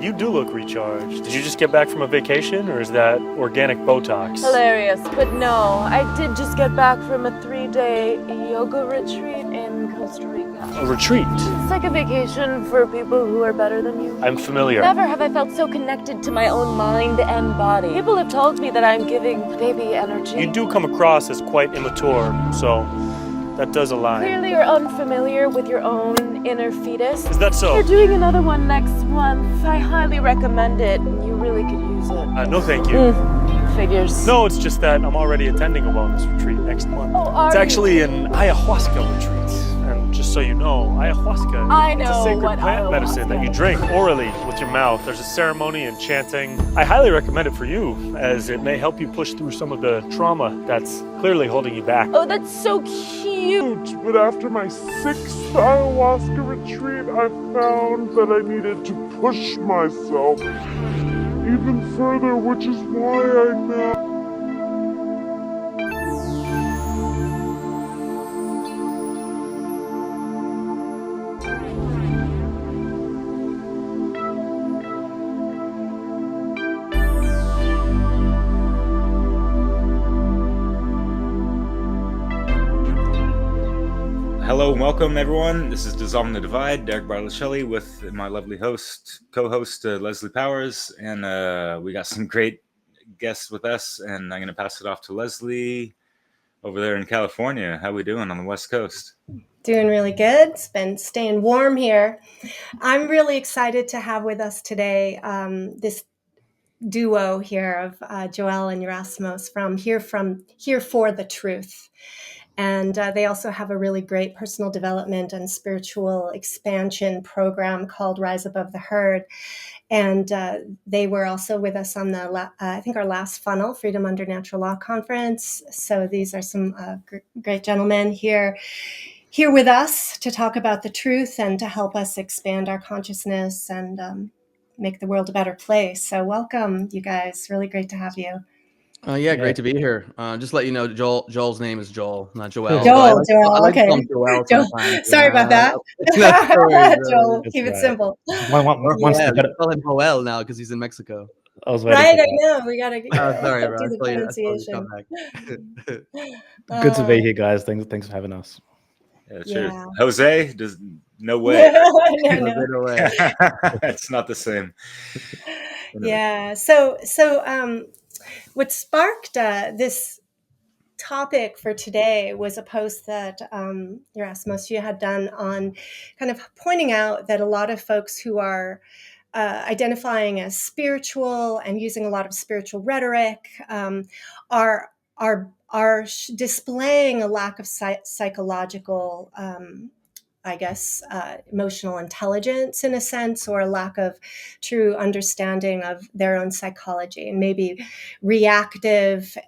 You do look recharged. Did you just get back from a vacation, or is that organic Botox? Hilarious, but no, I did just get back from a 3-day yoga retreat in Costa Rica. A retreat? It's like a vacation for people who are better than you. I'm familiar. Never have I felt so connected to my own mind and body. People have told me that I'm giving baby energy. You do come across as quite immature, so that does align. Clearly you're unfamiliar with your own inner fetus. Is that so? We're doing another one next month. I highly recommend it. You really could use it. No, thank you. Figures. No, it's just that I'm already attending a wellness retreat next month. Oh, are It's actually you? an ayahuasca retreat. And just so you know, ayahuasca I is know a sacred what plant medicine that you ayahuasca drink orally with your mouth. There's a ceremony and chanting. I highly recommend it for you, as it may help you push through some of the trauma that's clearly holding you back. Oh, that's so cute. But after my 6th ayahuasca retreat, I found that I needed to push myself even further, which is why I now... Hello and welcome, everyone. This is Dissolving the Divide, Derek Bartolcelli with my lovely co-host Leslie Powers, and we got some great guests with us, and I'm going to pass it off to Leslie over there in California. How we doing on the West Coast? Doing really good. It's been staying warm here. I'm really excited to have with us today this duo here of Joel and Yerasimos from Here for the Truth. And they also have a really great personal development and spiritual expansion program called Rise Above the Herd. And they were also with us on the, I think, our last Funnel, Freedom Under Natural Law Conference. So these are some great gentlemen here with us to talk about the truth and to help us expand our consciousness and make the world a better place. So welcome, you guys. Really great to have you. Yeah, great to be here. Just let you know, Joel's name is Joel, not Joel. Joel, I like to okay. call him Joel sometimes. Sorry about that. Joel, keep it simple. Call him Joel now because he's in Mexico. I know. We gotta sorry, bro. do the pronunciation. Good to be here, guys. Thanks for having us. Yeah, cheers. Yeah. Jose, no way. No way. It's not the same. Yeah. So what sparked this topic for today was a post that Yerasimos, you had done on kind of pointing out that a lot of folks who are identifying as spiritual and using a lot of spiritual rhetoric are displaying a lack of psychological emotional intelligence in a sense, or a lack of true understanding of their own psychology, and maybe reactive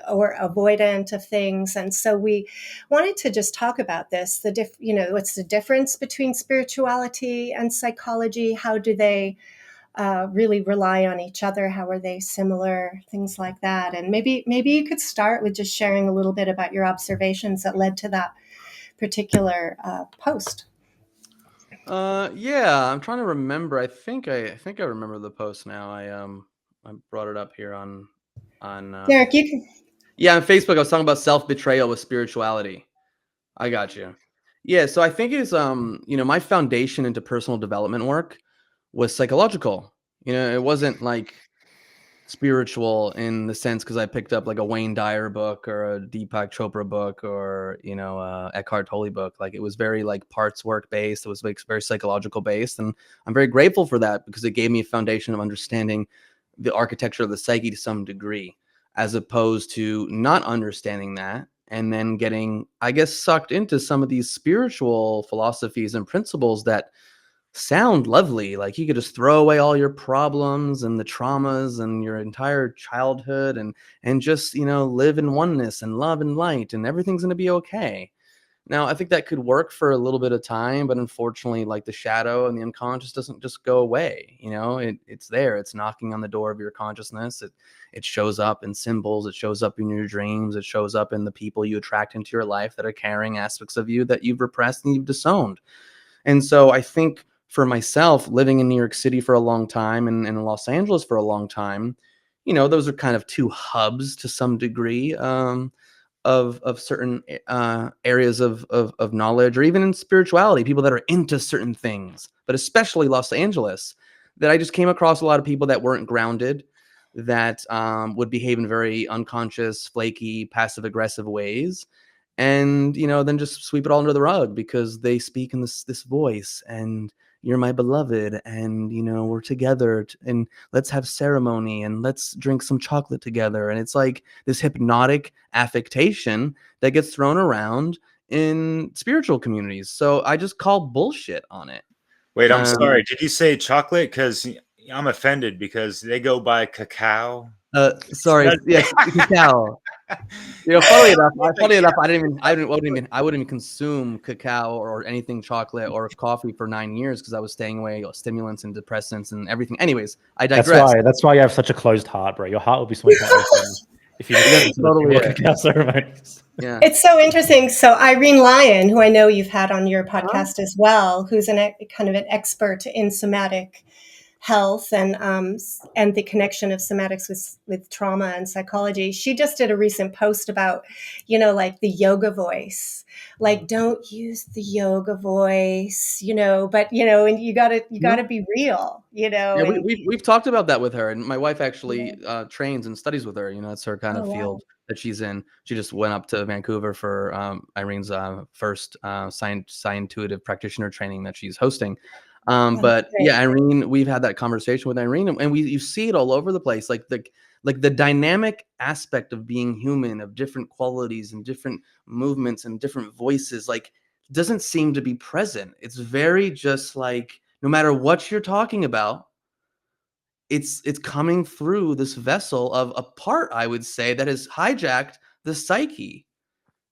or avoidant of things. And so we wanted to just talk about this, what's the difference between spirituality and psychology? How do they really rely on each other? How are they similar? Things like that. And maybe you could start with just sharing a little bit about your observations that led to that particular post. Yeah, I'm trying to remember. I think I remember the post now. I brought it up here on Derek, you can. Yeah, on Facebook I was talking about self-betrayal with spirituality. I got you. Yeah, so I think it's my foundation into personal development work was psychological. It wasn't like spiritual in the sense because I picked up like a Wayne Dyer book or a Deepak Chopra book or Eckhart Tolle book. Like it was very like parts work based. It was like very psychological based, and I'm very grateful for that because it gave me a foundation of understanding the architecture of the psyche to some degree, as opposed to not understanding that and then getting, I guess, sucked into some of these spiritual philosophies and principles that sound lovely. Like you could just throw away all your problems and the traumas and your entire childhood and just, live in oneness and love and light and everything's going to be okay. Now, I think that could work for a little bit of time, but unfortunately, like the shadow and the unconscious doesn't just go away. It's there. It's knocking on the door of your consciousness. It shows up in symbols. It shows up in your dreams. It shows up in the people you attract into your life that are carrying aspects of you that you've repressed and you've disowned. And so I think for myself, living in New York City for a long time and in Los Angeles for a long time, those are kind of two hubs to some degree, of certain areas of knowledge, or even in spirituality, people that are into certain things, but especially Los Angeles, that I just came across a lot of people that weren't grounded, that would behave in very unconscious, flaky, passive aggressive ways, and then just sweep it all under the rug because they speak in this voice, and you're my beloved, and we're together, and let's have ceremony, and let's drink some chocolate together, and it's like this hypnotic affectation that gets thrown around in spiritual communities. So I just call bullshit on it. Wait, I'm sorry. Did you say chocolate? Because I'm offended because they go by cacao. Sorry, yes, cacao. Funny enough, I wouldn't even consume cacao or anything chocolate or coffee for 9 years because I was staying away stimulants and depressants and everything. Anyways, I digress. That's why you have such a closed heart, bro. Your heart will be so much more open if you just totally cacao ceremonies. Yeah, it's so interesting. So Irene Lyon, who I know you've had on your podcast as well, who's kind of an expert in somatic health and the connection of somatics with trauma and psychology. She just did a recent post about, like the yoga voice, like don't use the yoga voice, but and you gotta be real, Yeah, and we've talked about that with her, and my wife actually trains and studies with her. It's her kind of field that she's in. She just went up to Vancouver for Irene's first scientific practitioner training that she's hosting. But yeah, Irene, we've had that conversation with Irene, and you see it all over the place, like the dynamic aspect of being human, of different qualities and different movements and different voices, like doesn't seem to be present. It's very just like no matter what you're talking about, it's coming through this vessel of a part, I would say, that has hijacked the psyche,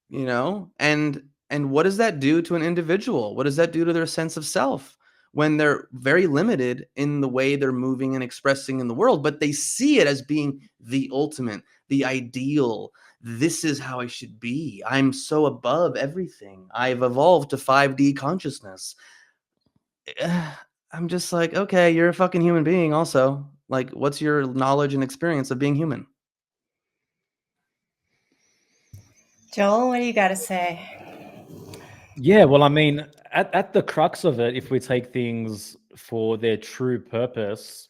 and what does that do to an individual? What does that do to their sense of self when they're very limited in the way they're moving and expressing in the world, but they see it as being the ultimate, the ideal? This is how I should be. I'm so above everything. I've evolved to 5D consciousness. I'm just like, okay, you're a fucking human being also. Like, what's your knowledge and experience of being human? Joel, what do you got to say? Yeah, well, I mean, at the crux of it, if we take things for their true purpose,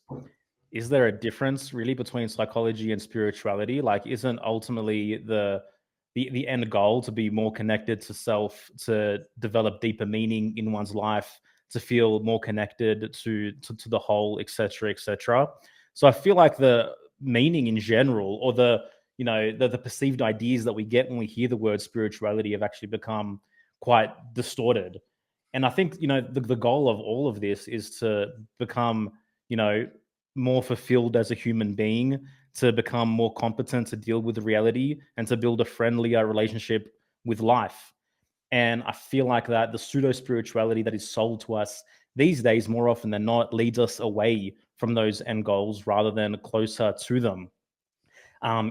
is there a difference really between psychology and spirituality? Like, isn't ultimately the end goal to be more connected to self, to develop deeper meaning in one's life, to feel more connected to the whole, etc., etc.? So I feel like the meaning in general, or the perceived ideas that we get when we hear the word spirituality, have actually become quite distorted. And I think the goal of all of this is to become more fulfilled as a human being, to become more competent to deal with reality, and to build a friendlier relationship with life. And I feel like that the pseudo spirituality that is sold to us these days, more often than not, leads us away from those end goals rather than closer to them.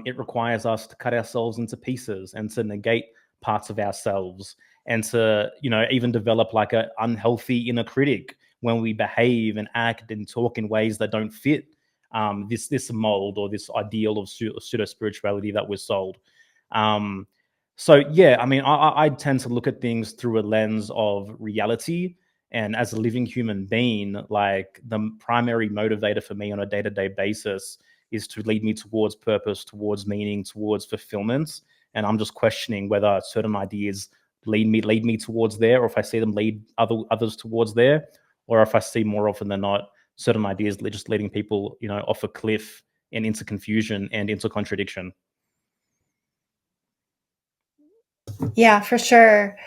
It requires us to cut ourselves into pieces and to negate parts of ourselves, and to even develop like an unhealthy inner critic when we behave and act and talk in ways that don't fit this mold or this ideal of pseudo spirituality that we're sold. So yeah, I mean, I tend to look at things through a lens of reality. And as a living human being, like the primary motivator for me on a day-to-day basis is to lead me towards purpose, towards meaning, towards fulfillment. And I'm just questioning whether certain ideas lead me towards there, or if I see them lead others towards there, or if I see more often than not certain ideas just leading people, off a cliff and into confusion and into contradiction. Yeah, for sure.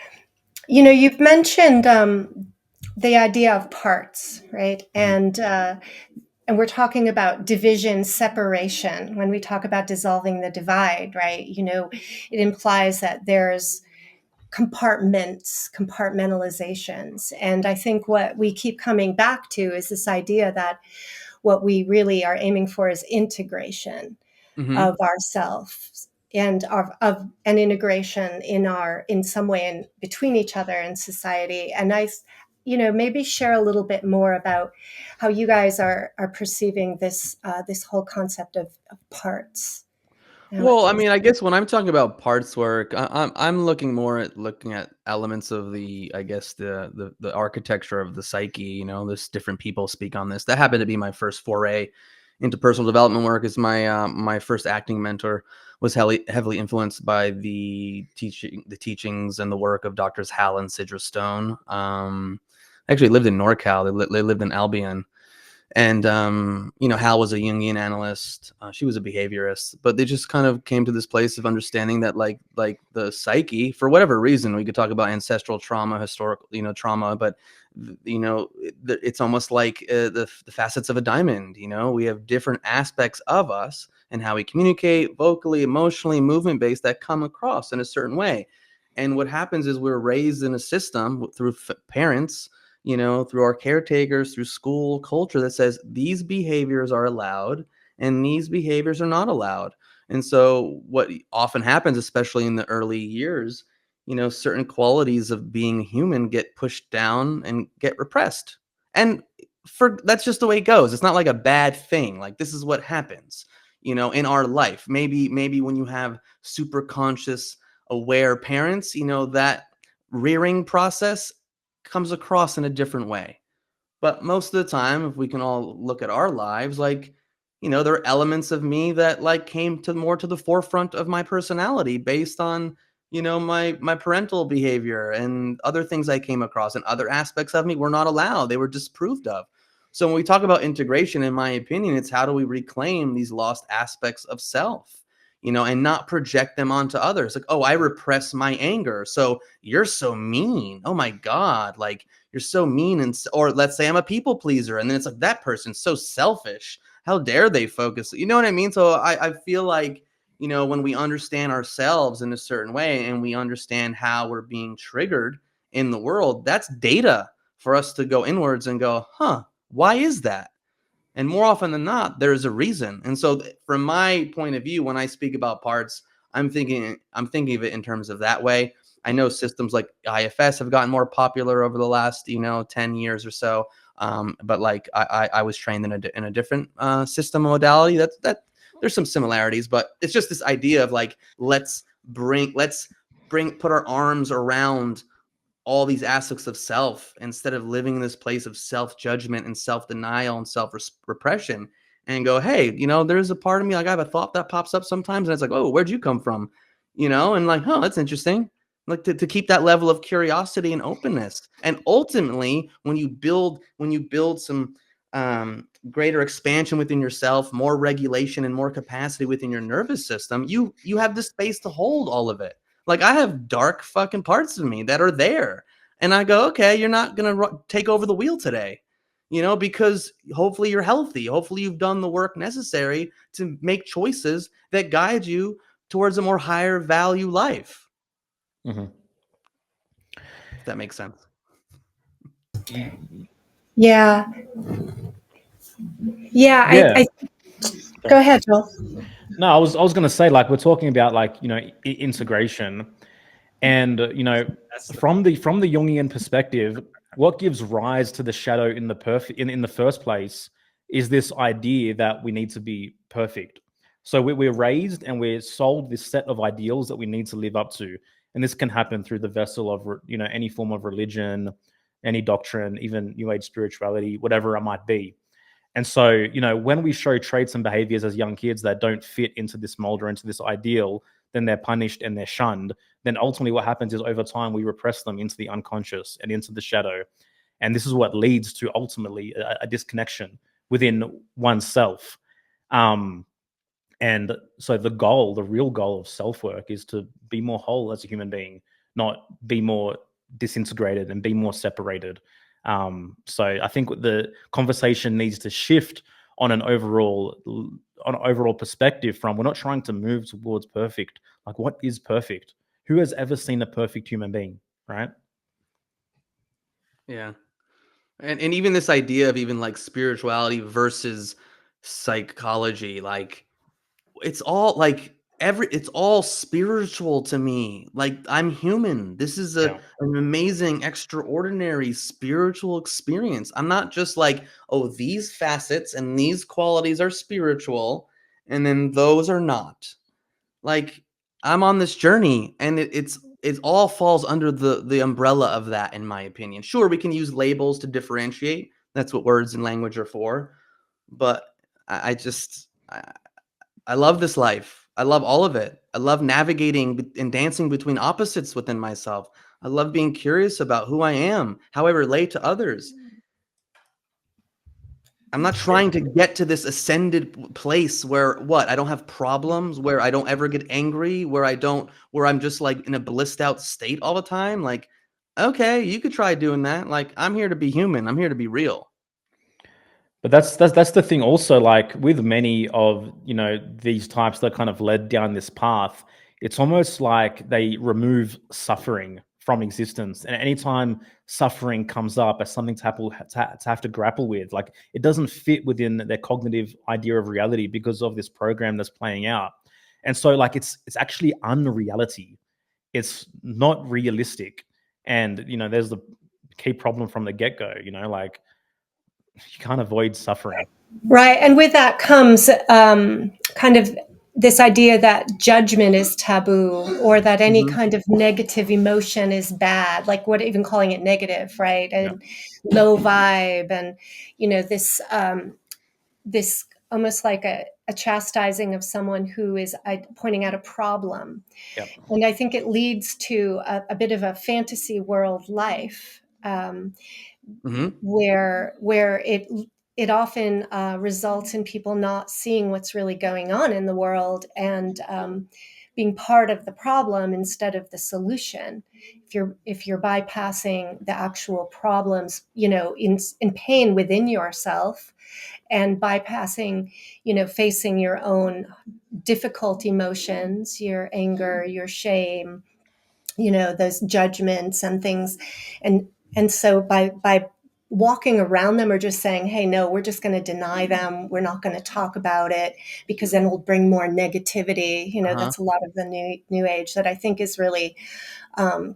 You've mentioned the idea of parts, right? And we're talking about division, separation. When we talk about dissolving the divide, right? It implies that there's compartmentalizations. And I think what we keep coming back to is this idea that what we really are aiming for is integration of ourselves and of an integration in some way in between each other and society. And maybe share a little bit more about how you guys are perceiving this this whole concept of parts. Well, I mean, I guess when I'm talking about parts work, I'm looking more at elements of the, I guess, the architecture of the psyche. There's different people speak on this. That happened to be my first foray into personal development work. Is my first acting mentor was heavily influenced by the teachings and the work of Doctors Hal and Sidra Stone. Actually lived in NorCal. They lived in Albion. And, Hal was a Jungian analyst. She was a behaviorist, but they just kind of came to this place of understanding that like the psyche, for whatever reason, we could talk about ancestral trauma, historical, trauma, but it's almost like the facets of a diamond. We have different aspects of us and how we communicate vocally, emotionally, movement based that come across in a certain way. And what happens is we're raised in a system through parents, through our caretakers, through school culture that says these behaviors are allowed and these behaviors are not allowed. And so what often happens, especially in the early years, certain qualities of being human get pushed down and get repressed. And that's just the way it goes. It's not like a bad thing. Like, this is what happens, in our life. Maybe when you have super conscious, aware parents, that rearing process comes across in a different way. But most of the time, if we can all look at our lives, there are elements of me that came to more to the forefront of my personality based on, my parental behavior and other things I came across, and other aspects of me were not allowed. They were disapproved of. So when we talk about integration, in my opinion, it's how do we reclaim these lost aspects of self? And not project them onto others. Like, oh, I repress my anger, so you're so mean. Oh my God, you're so mean. Or let's say I'm a people pleaser, and then it's like, that person's so selfish. How dare they focus? You know what I mean? So I feel like, when we understand ourselves in a certain way and we understand how we're being triggered in the world, that's data for us to go inwards and go, why is that? And more often than not, there's a reason. And so from my point of view, when I speak about parts, I'm thinking of it in terms of that way. I know systems like IFS have gotten more popular over the last, 10 years or so. But I was trained in a different system modality. That there's some similarities, but it's just this idea of let's put our arms around all these aspects of self instead of living in this place of self-judgment and self-denial and self-repression, and go, hey, there's a part of me, I have a thought that pops up sometimes, and it's like, oh, where'd you come from? And that's interesting. To keep that level of curiosity and openness. And ultimately, when you build some greater expansion within yourself, more regulation and more capacity within your nervous system, you have the space to hold all of it. I have dark fucking parts of me that are there. And I go, okay, you're not going to take over the wheel today, because hopefully you're healthy. Hopefully you've done the work necessary to make choices that guide you towards a more higher value life. Mm-hmm. If that makes sense. Yeah. I go ahead, Joel. No, I was going to say, we're talking about integration, and from the Jungian perspective, what gives rise to the shadow in the first place is this idea that we need to be perfect. So we're raised and we're sold this set of ideals that we need to live up to, and this can happen through the vessel of any form of religion, any doctrine, even New Age spirituality, whatever it might be. And so, when we show traits and behaviors as young kids that don't fit into this mold or into this ideal, then they're punished and they're shunned. Then ultimately what happens is, over time, we repress them into the unconscious and into the shadow. And this is what leads to ultimately a disconnection within oneself. And so the real goal of self-work is to be more whole as a human being, not be more disintegrated and be more separated. So I think the conversation needs to shift on an overall perspective from, we're not trying to move towards perfect. What is perfect? Who has ever seen a perfect human being, right? Yeah. And even this idea of even spirituality versus psychology, it's all it's all spiritual to me. Like, I'm human. This is Yeah. an amazing, extraordinary spiritual experience. I'm not just like, oh, these facets and these qualities are spiritual, and then those are not. Like, I'm on this journey, and it all falls under the umbrella of that, in my opinion. Sure, we can use labels to differentiate. That's what words and language are for. But I just I love this life. I love all of it. I love navigating and dancing between opposites within myself. I love being curious about who I am, how I relate to others. I'm not trying to get to this ascended place where I don't have problems, where I don't ever get angry, where I'm just like in a blissed out state all the time. Like, okay, you could try doing that. Like, I'm here to be human. I'm here to be real. But that's the thing also, like with many of, these types that kind of led down this path, it's almost like they remove suffering from existence. And anytime suffering comes up as something to have to grapple with, like it doesn't fit within their cognitive idea of reality because of this program that's playing out. And so like it's actually unreality. It's not realistic. And there's the key problem from the get-go, like you can't avoid suffering. Right. And with that comes kind of this idea that judgment is taboo, or that any kind of negative emotion is bad, like what even calling it negative, right? And low vibe, and this almost like a chastising of someone who is pointing out a problem. Yep. And I think it leads to a bit of a fantasy world life, where it often results in people not seeing what's really going on in the world, and being part of the problem instead of the solution. If you're bypassing the actual problems, in pain within yourself, and bypassing, facing your own difficult emotions, your anger, your shame, those judgments and things, and so by walking around them, or just saying, hey, no, we're just going to deny them, we're not going to talk about it, because then we'll bring more negativity. That's a lot of the new age that I think is really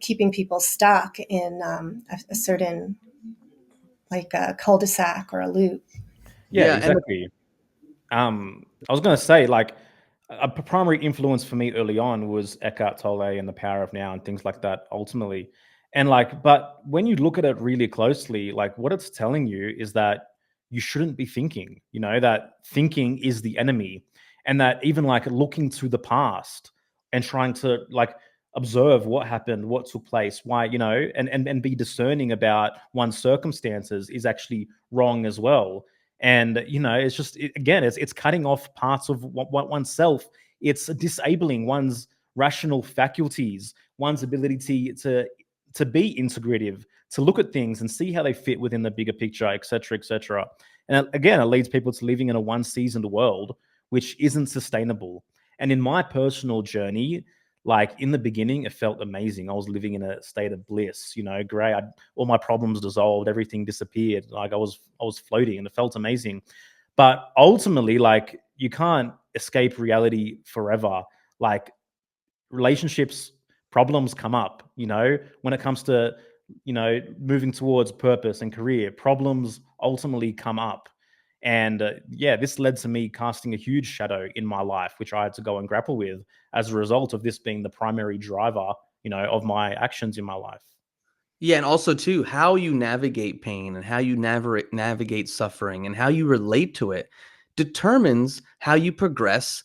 keeping people stuck in a certain, like a cul-de-sac or a loop. Yeah, exactly. I was going to say, like, a primary influence for me early on was Eckhart Tolle and The Power of Now and things like that, ultimately. And like, but when you look at it really closely, like what it's telling you is that you shouldn't be thinking, that thinking is the enemy. And that even like looking to the past and trying to like observe what happened, what took place, why, and be discerning about one's circumstances is actually wrong as well. And it's just again, it's cutting off parts of what oneself. It's disabling one's rational faculties, one's ability to be integrative, to look at things and see how they fit within the bigger picture, etc., etc. And again, it leads people to living in a one-seasoned world, which isn't sustainable. And in my personal journey, like in the beginning, it felt amazing. I was living in a state of bliss, great. All my problems dissolved, everything disappeared. Like I was floating, and it felt amazing. But ultimately, like you can't escape reality forever. Like relationships, problems come up. When it comes to moving towards purpose and career, problems ultimately come up. And this led to me casting a huge shadow in my life, which I had to go and grapple with as a result of this being the primary driver, of my actions in my life. Yeah, and also too, how you navigate pain and how you navigate suffering and how you relate to it determines how you progress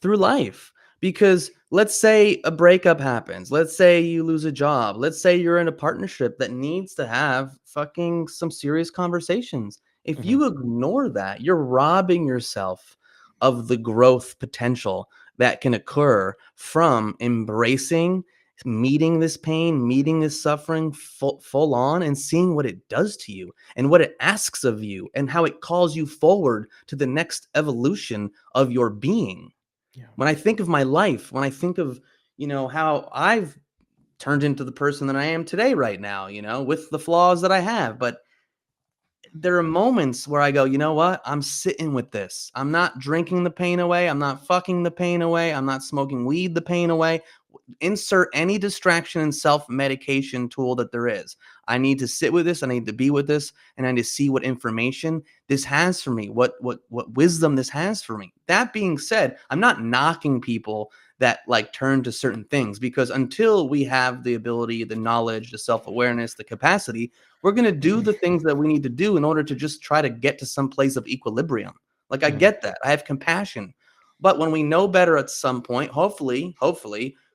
through life. Because let's say a breakup happens, let's say you lose a job, let's say you're in a partnership that needs to have fucking some serious conversations. If you ignore that, you're robbing yourself of the growth potential that can occur from embracing meeting this pain, meeting this suffering full on, and seeing what it does to you and what it asks of you and how it calls you forward to the next evolution of your being. Yeah. When I think of my life, when I think of, how I've turned into the person that I am today right now, with the flaws that I have, but there are moments where I go, you know what? I'm sitting with this. I'm not drinking the pain away. I'm not fucking the pain away. I'm not smoking weed the pain away. Insert any distraction and self-medication tool that there is. I need to sit with this. I need to be with this, and I need to see what information this has for me, what wisdom this has for me. That being said, I'm not knocking people that like turn to certain things, because until we have the ability, the knowledge, the self-awareness, the capacity, we're going to do the things that we need to do in order to just try to get to some place of equilibrium. Like, I get that. I have compassion. But when we know better at some point, hopefully,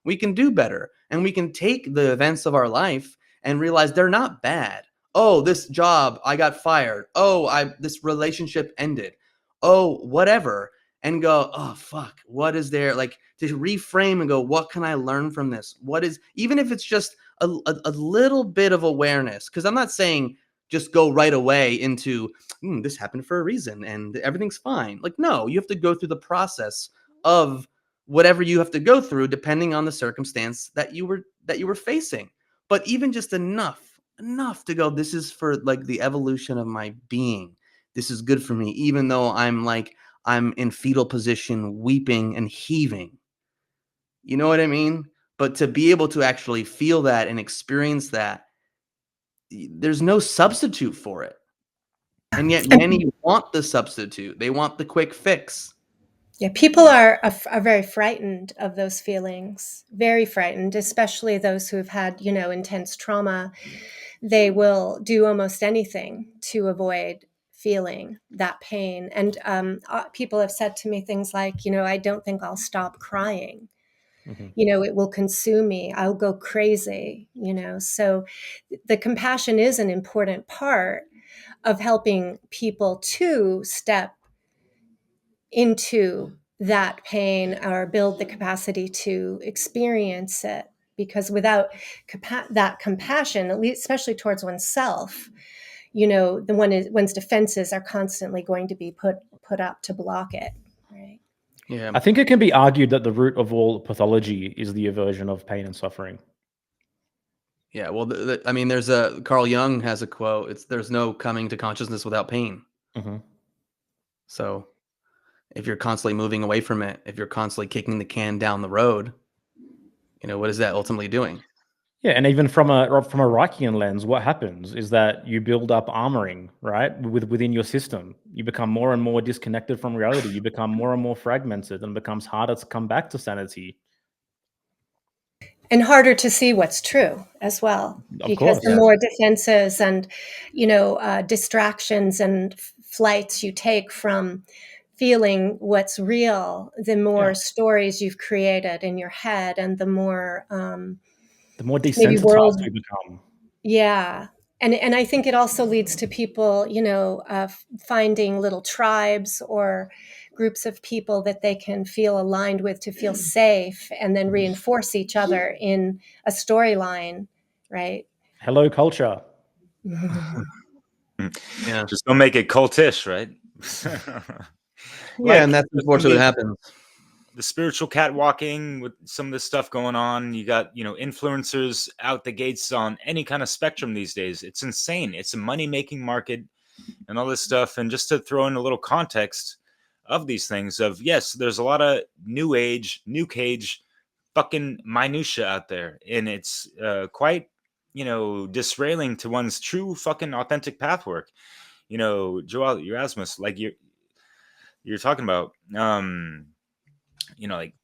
we can do better, and we can take the events of our life and realize they're not bad. Oh, this job, I got fired. Oh, this relationship ended. Oh, whatever. And go, oh, fuck, what is there? Like, to reframe and go, what can I learn from this? What is, even if it's just a little bit of awareness, because I'm not saying just go right away into this happened for a reason and everything's fine. Like, no, you have to go through the process of whatever you have to go through depending on the circumstance that you were facing. But even just enough to go, this is for like the evolution of my being. This is good for me, even though I'm in fetal position, weeping and heaving. You know what I mean? But to be able to actually feel that and experience that, there's no substitute for it. And yet many want the substitute. They want the quick fix. Yeah, people are very frightened of those feelings, very frightened, especially those who have had, intense trauma. They will do almost anything to avoid feeling that pain. And people have said to me things like, I don't think I'll stop crying. It will consume me. I'll go crazy, So the compassion is an important part of helping people to step into that pain or build the capacity to experience it. Because without that compassion, at least especially towards oneself, one's defenses are constantly going to be put up to block it, right? Yeah. I think it can be argued that the root of all pathology is the aversion of pain and suffering. Yeah, well, there's Carl Jung has a quote. There's no coming to consciousness without pain. So if you're constantly moving away from it, if you're constantly kicking the can down the road, what is that ultimately doing? Yeah, and even from a Reichian lens, what happens is that you build up armoring, right, within your system. You become more and more disconnected from reality. You become more and more fragmented, and it becomes harder to come back to sanity. And harder to see what's true as well, because the more defenses and distractions and flights you take from feeling what's real, the more stories you've created in your head, and the more desensitized we become. Yeah. And I think it also leads to people, finding little tribes or groups of people that they can feel aligned with, to feel safe, and then reinforce each other in a storyline, right? Hello, culture. Yeah. Just don't make it cultish, right? Yeah, and that's unfortunately what happens. The spiritual catwalking with some of this stuff going on. You got, influencers out the gates on any kind of spectrum these days. It's insane. It's a money-making market and all this stuff. And just to throw in a little context of these things of, yes, there's a lot of new age, new cage, fucking minutia out there. And it's quite, disrailing to one's true fucking authentic path work. Joel, Yerasimos, like you're talking about, like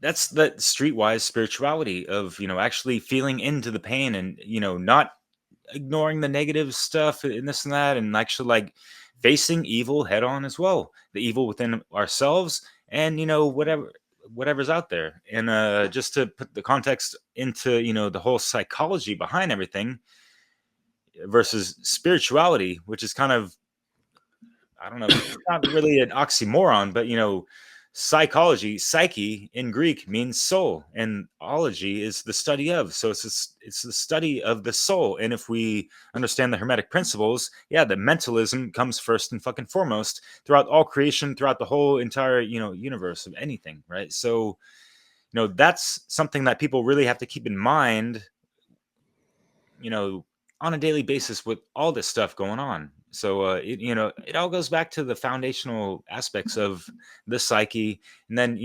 that's the streetwise spirituality of, actually feeling into the pain and, not ignoring the negative stuff and this and that, and actually like facing evil head on as well, the evil within ourselves and, whatever's out there. And just to put the context into, the whole psychology behind everything versus spirituality, which is kind of, I don't know, it's not really an oxymoron, but psychology, psyche in Greek means soul, and ology is the study of. So it's the study of the soul. And if we understand the Hermetic principles, the mentalism comes first and fucking foremost throughout all creation, throughout the whole entire universe of anything, right? So that's something that people really have to keep in mind, on a daily basis with all this stuff going on. So it all goes back to the foundational aspects of the psyche. And then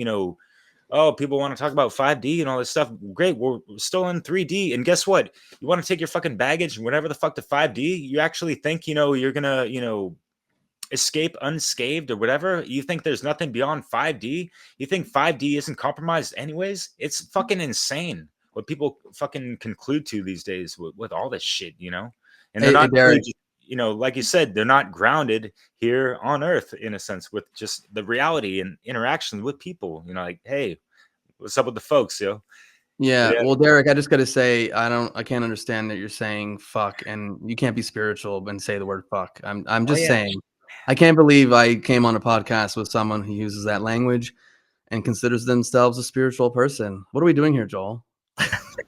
oh, people want to talk about 5D and all this stuff. Great, we're still in 3D. And guess what? You want to take your fucking baggage and whatever the fuck to 5D? You actually think you're gonna escape unscathed or whatever? You think there's nothing beyond 5D? You think 5D isn't compromised anyways? It's fucking insane what people fucking conclude to these days with all this shit, And they're Hey, not really Derek. just, like you said, they're not grounded here on Earth in a sense with just the reality and interactions with people. Like, hey, what's up with the folks, yo? Yeah, Yeah. well, Derek, I just got to say, I can't understand that you're saying fuck, and you can't be spiritual and say the word fuck. I'm Oh just yeah. saying, I can't believe I came on a podcast with someone who uses that language and considers themselves a spiritual person. What are we doing here, Joel?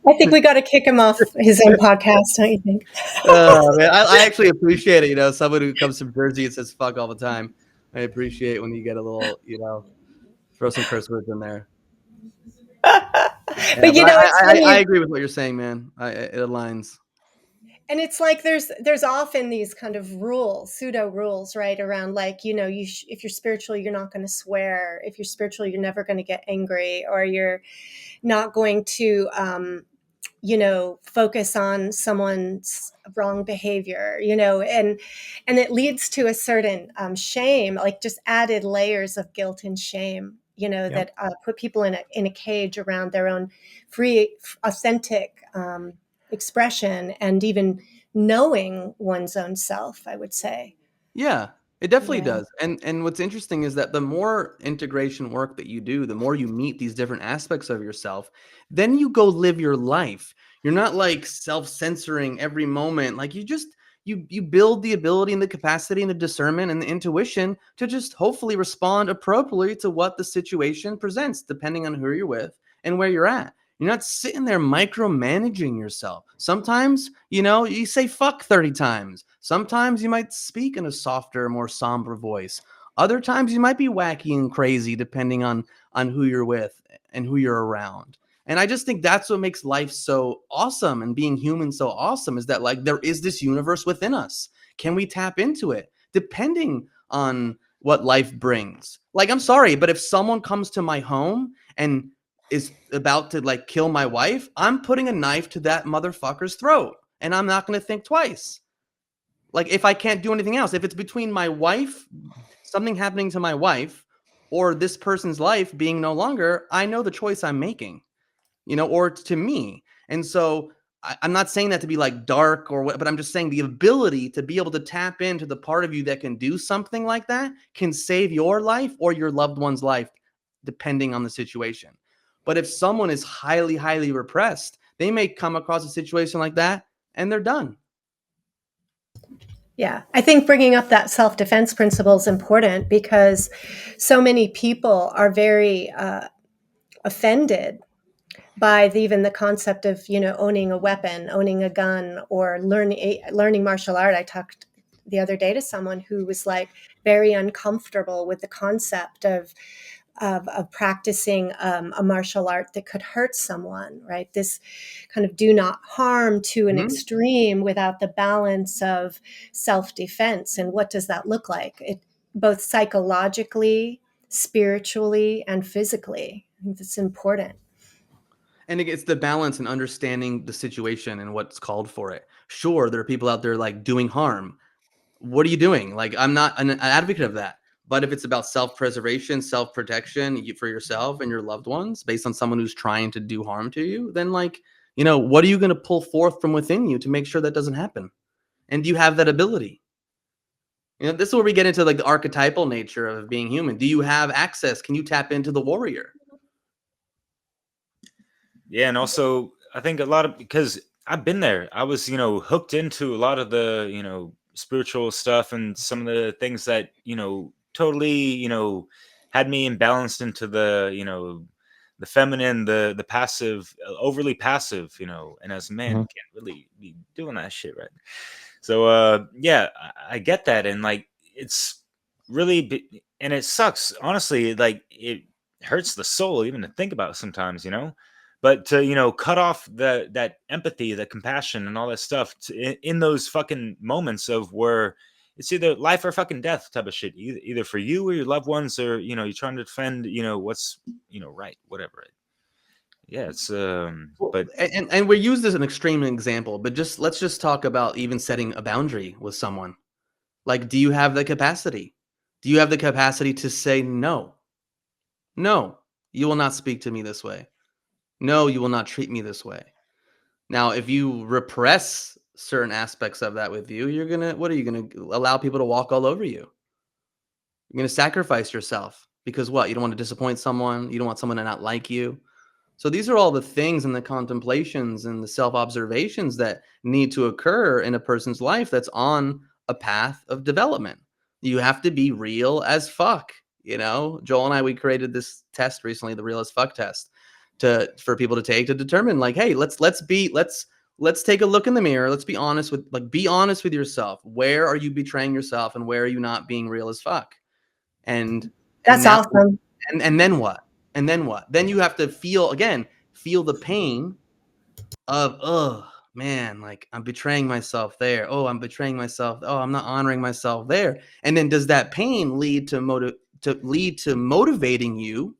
I think we got to kick him off his own podcast, don't you think? Man, I actually appreciate it. Someone who comes from Jersey and says fuck all the time. I appreciate when you get a little, throw some curse words in there. Yeah, But but it's funny. I agree with what you're saying, man. It aligns. And it's like there's often these kind of rules, pseudo rules, right, around like if you're spiritual, you're not going to swear. If you're spiritual, you're never going to get angry, or you're not going to focus on someone's wrong behavior, and it leads to a certain shame, like just added layers of guilt and shame, that put people in a cage around their own free, authentic expression, and even knowing one's own self, I would say. Yeah, it definitely Yeah. does. And what's interesting is that the more integration work that you do, the more you meet these different aspects of yourself, then you go live your life. You're not like self-censoring every moment. Like you build the ability and the capacity and the discernment and the intuition to just hopefully respond appropriately to what the situation presents, depending on who you're with and where you're at. You're not sitting there micromanaging yourself. Sometimes, you say fuck 30 times. Sometimes you might speak in a softer, more somber voice. Other times you might be wacky and crazy depending on who you're with and who you're around. And I just think that's what makes life so awesome and being human so awesome, is that like there is this universe within us. Can we tap into it? Depending on what life brings. Like, I'm sorry, but if someone comes to my home and is about to like kill my wife, I'm putting a knife to that motherfucker's throat and I'm not going to think twice. Like, if I can't do anything else, if it's between my wife, something happening to my wife, or this person's life being no longer, I know the choice I'm making, or to me. And so I'm not saying that to be like dark or what, but I'm just saying the ability to be able to tap into the part of you that can do something like that can save your life or your loved one's life, depending on the situation. But if someone is highly, highly repressed, they may come across a situation like that and they're done. Yeah, I think bringing up that self-defense principle is important, because so many people are very offended by even the concept of owning a weapon, owning a gun, or learning martial art. I talked the other day to someone who was like very uncomfortable with the concept of practicing a martial art that could hurt someone, right? This kind of do not harm to an extreme without the balance of self-defense. And what does that look like? It both psychologically, spiritually, and physically. I think that's important. And it's the balance and understanding the situation and what's called for it. Sure, there are people out there like doing harm. What are you doing? Like, I'm not an advocate of that. But if it's about self-preservation, self-protection for yourself and your loved ones based on someone who's trying to do harm to you, then like, what are you going to pull forth from within you to make sure that doesn't happen? And do you have that ability? This is where we get into like the archetypal nature of being human. Do you have access? Can you tap into the warrior? Yeah, and also I think a lot of, because I've been there. I was, hooked into a lot of the, spiritual stuff and some of the things that, totally, had me imbalanced into the, the feminine, the passive, overly passive, and as a man, Mhm. can't really be doing that shit, right? So yeah, I get that, and like it's really and it sucks, honestly, like it hurts the soul even to think about sometimes, but to cut off that empathy, the compassion, and all that stuff in those fucking moments of where it's either life or fucking death type of shit, either for you or your loved ones, or you're trying to defend what's right, whatever. Yeah, it's but and we use this as an extreme example, but let's just talk about even setting a boundary with someone. Like, do you have the capacity? Do you have the capacity to say no? No, you will not speak to me this way. No, you will not treat me this way. Now, if you repress certain aspects of that with you, what are you gonna allow people to walk all over you? You're gonna sacrifice yourself because what? You don't want to disappoint someone. You don't want someone to not like you. So these are all the things and the contemplations and the self-observations that need to occur in a person's life that's on a path of development. You have to be real as fuck. Joel and I, we created this test recently, the real as fuck test, for people to take to determine, like, hey, let's take a look in the mirror. Let's be honest with yourself. Where are you betraying yourself and where are you not being real as fuck? And That's now, awesome. and then what? And then what? Then you have to feel the pain of, oh man, like I'm betraying myself there. Oh, I'm betraying myself. Oh, I'm not honoring myself there. And then does that pain lead to motivating you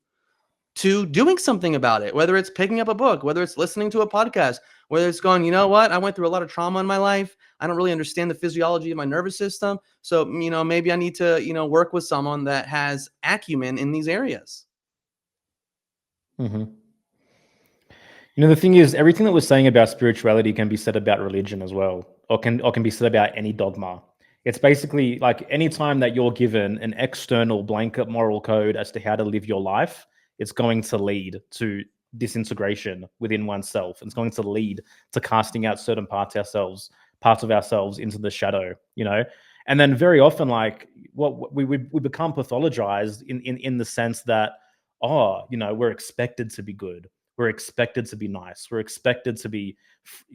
to doing something about it? Whether it's picking up a book, whether it's listening to a podcast, whether it's going, you know what? I went through a lot of trauma in my life. I don't really understand the physiology of my nervous system. So, maybe I need to, work with someone that has acumen in these areas. Mm-hmm. The thing is, everything that we're saying about spirituality can be said about religion as well, or can be said about any dogma. It's basically like any time that you're given an external blanket moral code as to how to live your life, it's going to lead to disintegration within oneself. It's going to lead to casting out certain parts of ourselves into the shadow, And then very often, like, what we become pathologized in the sense that, we're expected to be good. We're expected to be nice. We're expected to be,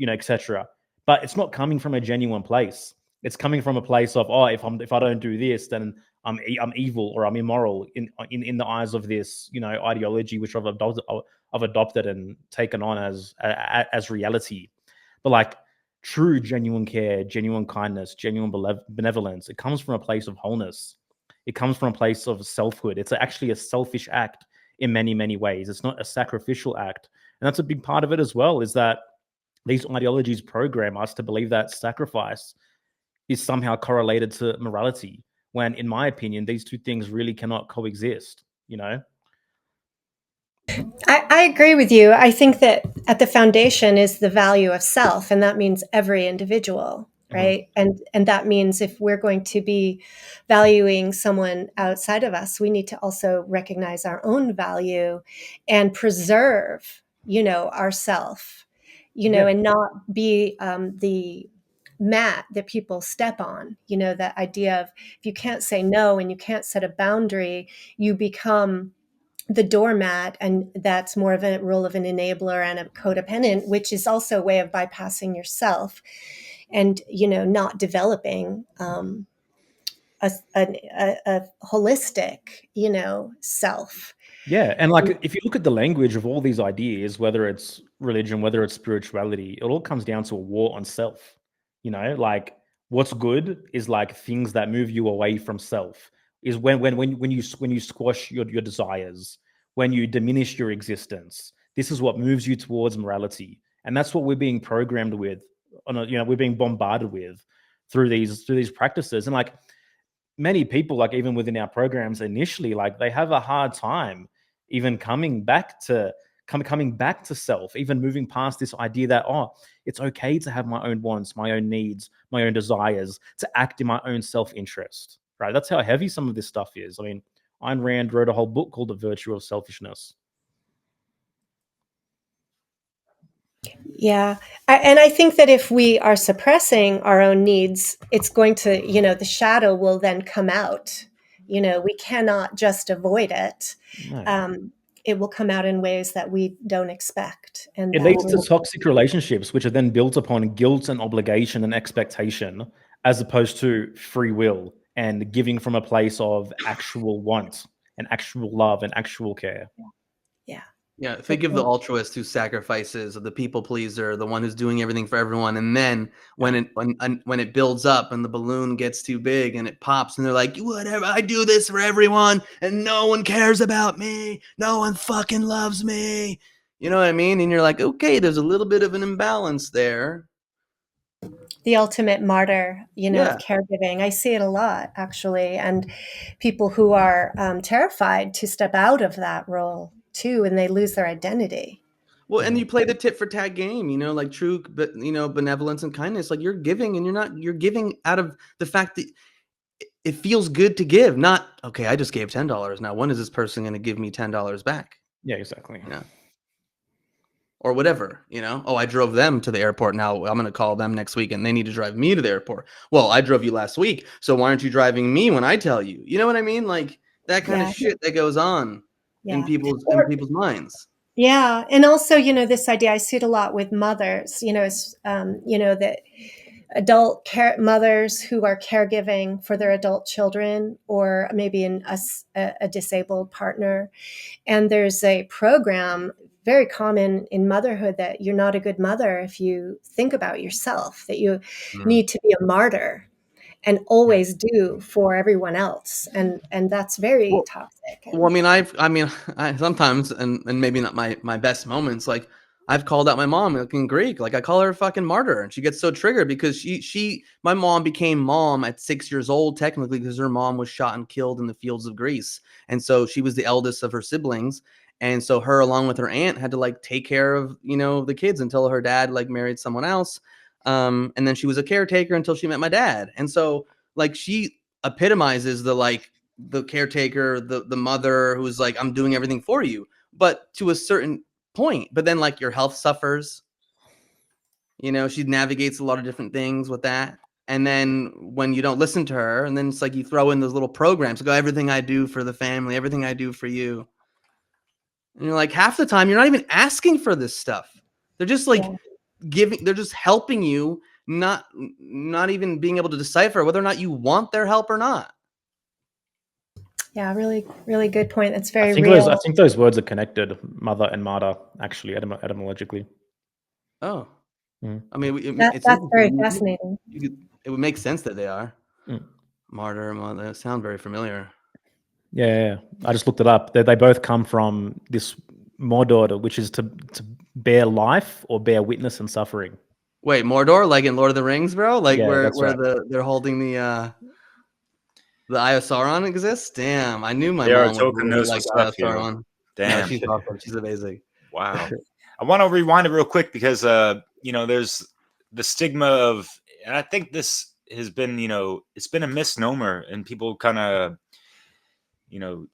etc. But it's not coming from a genuine place. It's coming from a place of, if I don't do this, then I'm evil or I'm immoral in the eyes of this, ideology which I've adopted and taken on as reality. But like true, genuine care, genuine kindness, genuine benevolence, it comes from a place of wholeness. It comes from a place of selfhood. It's actually a selfish act in many, many ways. It's not a sacrificial act. And that's a big part of it as well, is that these ideologies program us to believe that sacrifice is somehow correlated to morality, when, in my opinion, these two things really cannot coexist, I agree with you. I think that at the foundation is the value of self, and that means every individual, right? And that means if we're going to be valuing someone outside of us, we need to also recognize our own value and preserve, ourself, and not be the mat that people step on. That idea of, if you can't say no and you can't set a boundary, you become the doormat, and that's more of a role of an enabler and a codependent, which is also a way of bypassing yourself and not developing a holistic self. Yeah, and like if you look at the language of all these ideas, whether it's religion, whether it's spirituality, it all comes down to a war on self. Like what's good is like things that move you away from self. Is when you squash your desires, when you diminish your existence. This is what moves you towards morality, and that's what we're being programmed with. We're being bombarded with through these practices, and like many people, like even within our programs initially, like they have a hard time even coming back to self, even moving past this idea that, it's okay to have my own wants, my own needs, my own desires, to act in my own self-interest, right? That's how heavy some of this stuff is. I mean, Ayn Rand wrote a whole book called The Virtue of Selfishness. Yeah. And I think that if we are suppressing our own needs, it's going to, the shadow will then come out. We cannot just avoid it. No. It will come out in ways that we don't expect. And it leads to toxic relationships, which are then built upon guilt and obligation and expectation, as opposed to free will and giving from a place of actual want and actual love and actual care. Yeah. Yeah, think of the altruist who sacrifices, or the people pleaser, the one who's doing everything for everyone, and then when it builds up and the balloon gets too big and it pops, and they're like, "Whatever, I do this for everyone, and no one cares about me. No one fucking loves me." You know what I mean? And you're like, okay, there's a little bit of an imbalance there. The ultimate martyr, Yeah. of caregiving. I see it a lot, actually, and people who are terrified to step out of that role too, and they lose their identity. Well, and you play the tit for tat game, like true, but benevolence and kindness. Like you're giving, and you're giving out of the fact that it feels good to give. Not okay. I just gave $10. Now, when is this person going to give me $10 back? Yeah, exactly. Yeah. Or whatever, Oh, I drove them to the airport. Now I'm going to call them next week, and they need to drive me to the airport. Well, I drove you last week, so why aren't you driving me when I tell you? You know what I mean? Like that kind of shit that goes on in people's minds. Yeah, and also, this idea, I see it a lot with mothers. That adult mothers who are caregiving for their adult children, or maybe a disabled partner, and there's a program very common in motherhood that you're not a good mother if you think about yourself, that you need to be a martyr and always do for everyone else, and that's very toxic. Well, I sometimes, and maybe not my best moments, like I've called out my mom like in Greek, like I call her a fucking martyr, and she gets so triggered because my mom became mom at 6 years old technically because her mom was shot and killed in the fields of Greece, and so she was the eldest of her siblings, and so her along with her aunt had to like take care of the kids until her dad like married someone else, and then she was a caretaker until she met my dad, and so like she epitomizes the caretaker, the mother who's like, I'm doing everything for you, but to a certain point. But then like your health suffers. She navigates a lot of different things with that. And then when you don't listen to her, and then it's like you throw in those little programs, like, oh, everything I do for the family, everything I do for you. And you're like, half the time you're not even asking for this stuff. They're just like they're just helping you, not even being able to decipher whether or not you want their help or not. Yeah, really, really good point. That's very real. real. I think those words are connected, mother and martyr, actually, etymologically. Oh. I mean, that's very fascinating. It would make sense that they are. Martyr, mother, sound very familiar. Yeah. I just looked it up. They both come from this Mordor, which is to bear life or bear witness and suffering. Wait, Mordor, like in Lord of the Rings, bro? Like where right. they're holding the Eye of Sauron exists? Damn, I knew my J.R. mom Tolkien knows like what's Eye up of here. Sauron. Damn, no, she's awesome. She's amazing. Wow. I want to rewind it real quick because there's the stigma of, and I think this has been it's been a misnomer, and people kind of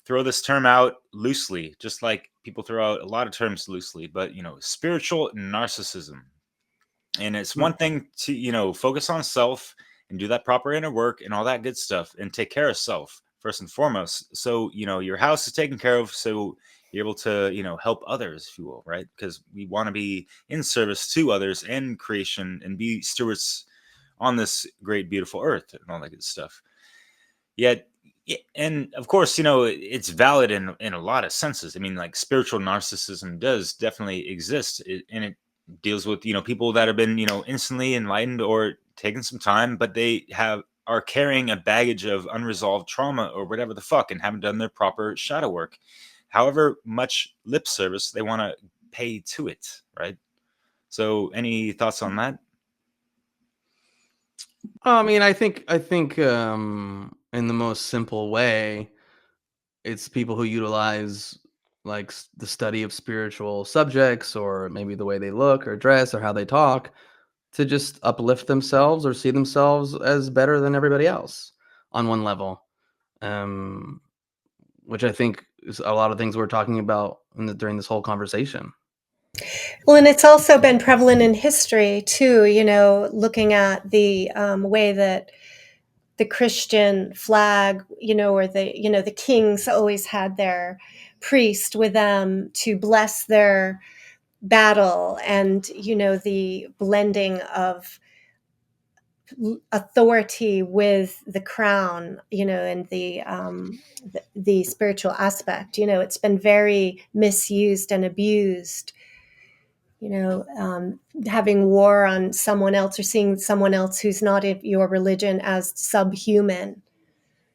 throw this term out loosely, just like people throw out a lot of terms loosely. But spiritual narcissism, and it's one thing to focus on self and do that proper inner work and all that good stuff, and take care of self first and foremost. So your house is taken care of, so you're able to help others, if you will, right? Because we want to be in service to others and creation and be stewards on this great beautiful earth and all that good stuff. Yet, and of course, it's valid in a lot of senses. I mean, like spiritual narcissism does definitely exist, and it deals with people that have been instantly enlightened or taken some time, but they are carrying a baggage of unresolved trauma or whatever the fuck, and haven't done their proper shadow work, however much lip service they want to pay to it, right? So any thoughts on that? I mean, I think in the most simple way, it's people who utilize like the study of spiritual subjects, or maybe the way they look or dress or how they talk, to just uplift themselves or see themselves as better than everybody else on one level, which I think is a lot of things we're talking about during this whole conversation. Well, and it's also been prevalent in history too, looking at the way that the Christian flag, or the kings always had their priest with them to bless their battle, and the blending of authority with the crown, and the spiritual aspect. It's been very misused and abused. Having war on someone else or seeing someone else who's not in your religion as subhuman,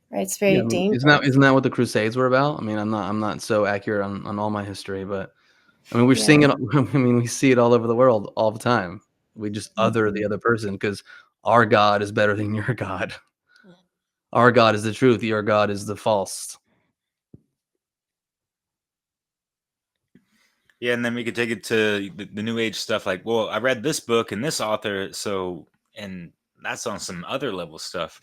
right? It's very Yeah, I mean, dangerous. isn't that what the Crusades were about? I mean, I'm not so accurate on all my history, but I mean, we're seeing it. I mean, we see it all over the world all the time. We just other the other person because our God is better than your God. Our God is the truth. Your God is the false. Yeah, and then we could take it to the new age stuff. Like, well, I read this book and this author, so and that's on some other level stuff.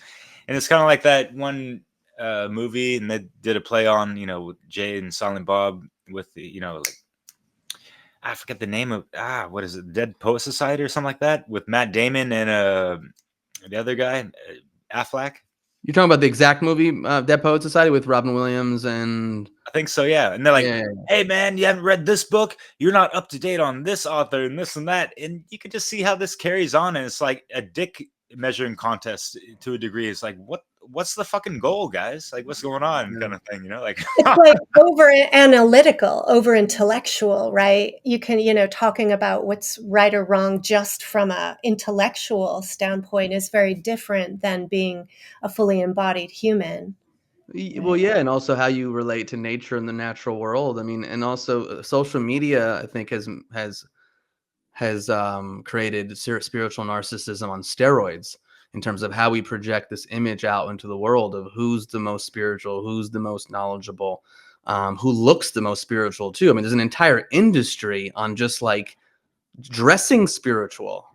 And it's kind of like that one movie, and they did a play on with Jay and Silent Bob with the like I forget the name of what is it, Dead Poet Society or something like that, with Matt Damon and the other guy, Affleck. You're talking about the exact movie, Dead Poet Society, with Robin Williams and I think so, yeah. And they're like, yeah. hey, man, you haven't read this book. You're not up to date on this author and this and that. And you can just see how this carries on. And it's like a dick measuring contest to a degree. It's like, what's the fucking goal, guys? Like, what's going on kind of thing, like. It's like over analytical, over intellectual, right? You can, talking about what's right or wrong just from a intellectual standpoint is very different than being a fully embodied human. Well, yeah, and also how you relate to nature and the natural world. I mean, and also social media, I think, has created spiritual narcissism on steroids in terms of how we project this image out into the world of who's the most spiritual, who's the most knowledgeable, who looks the most spiritual too. I mean, there's an entire industry on just like dressing spiritual.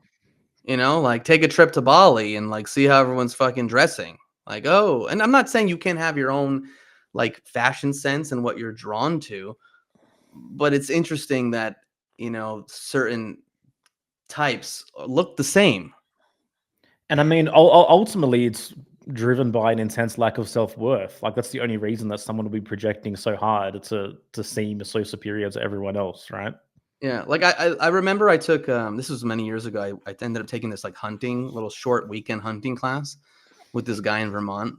Like take a trip to Bali and like see how everyone's fucking dressing. Like, oh, and I'm not saying you can't have your own like fashion sense and what you're drawn to, but it's interesting that, certain types look the same. And I mean, ultimately, it's driven by an intense lack of self-worth. Like that's the only reason that someone will be projecting so hard to seem so superior to everyone else, right? Yeah, like I remember I took this was many years ago. I ended up taking this like hunting, little short weekend hunting class with this guy in Vermont.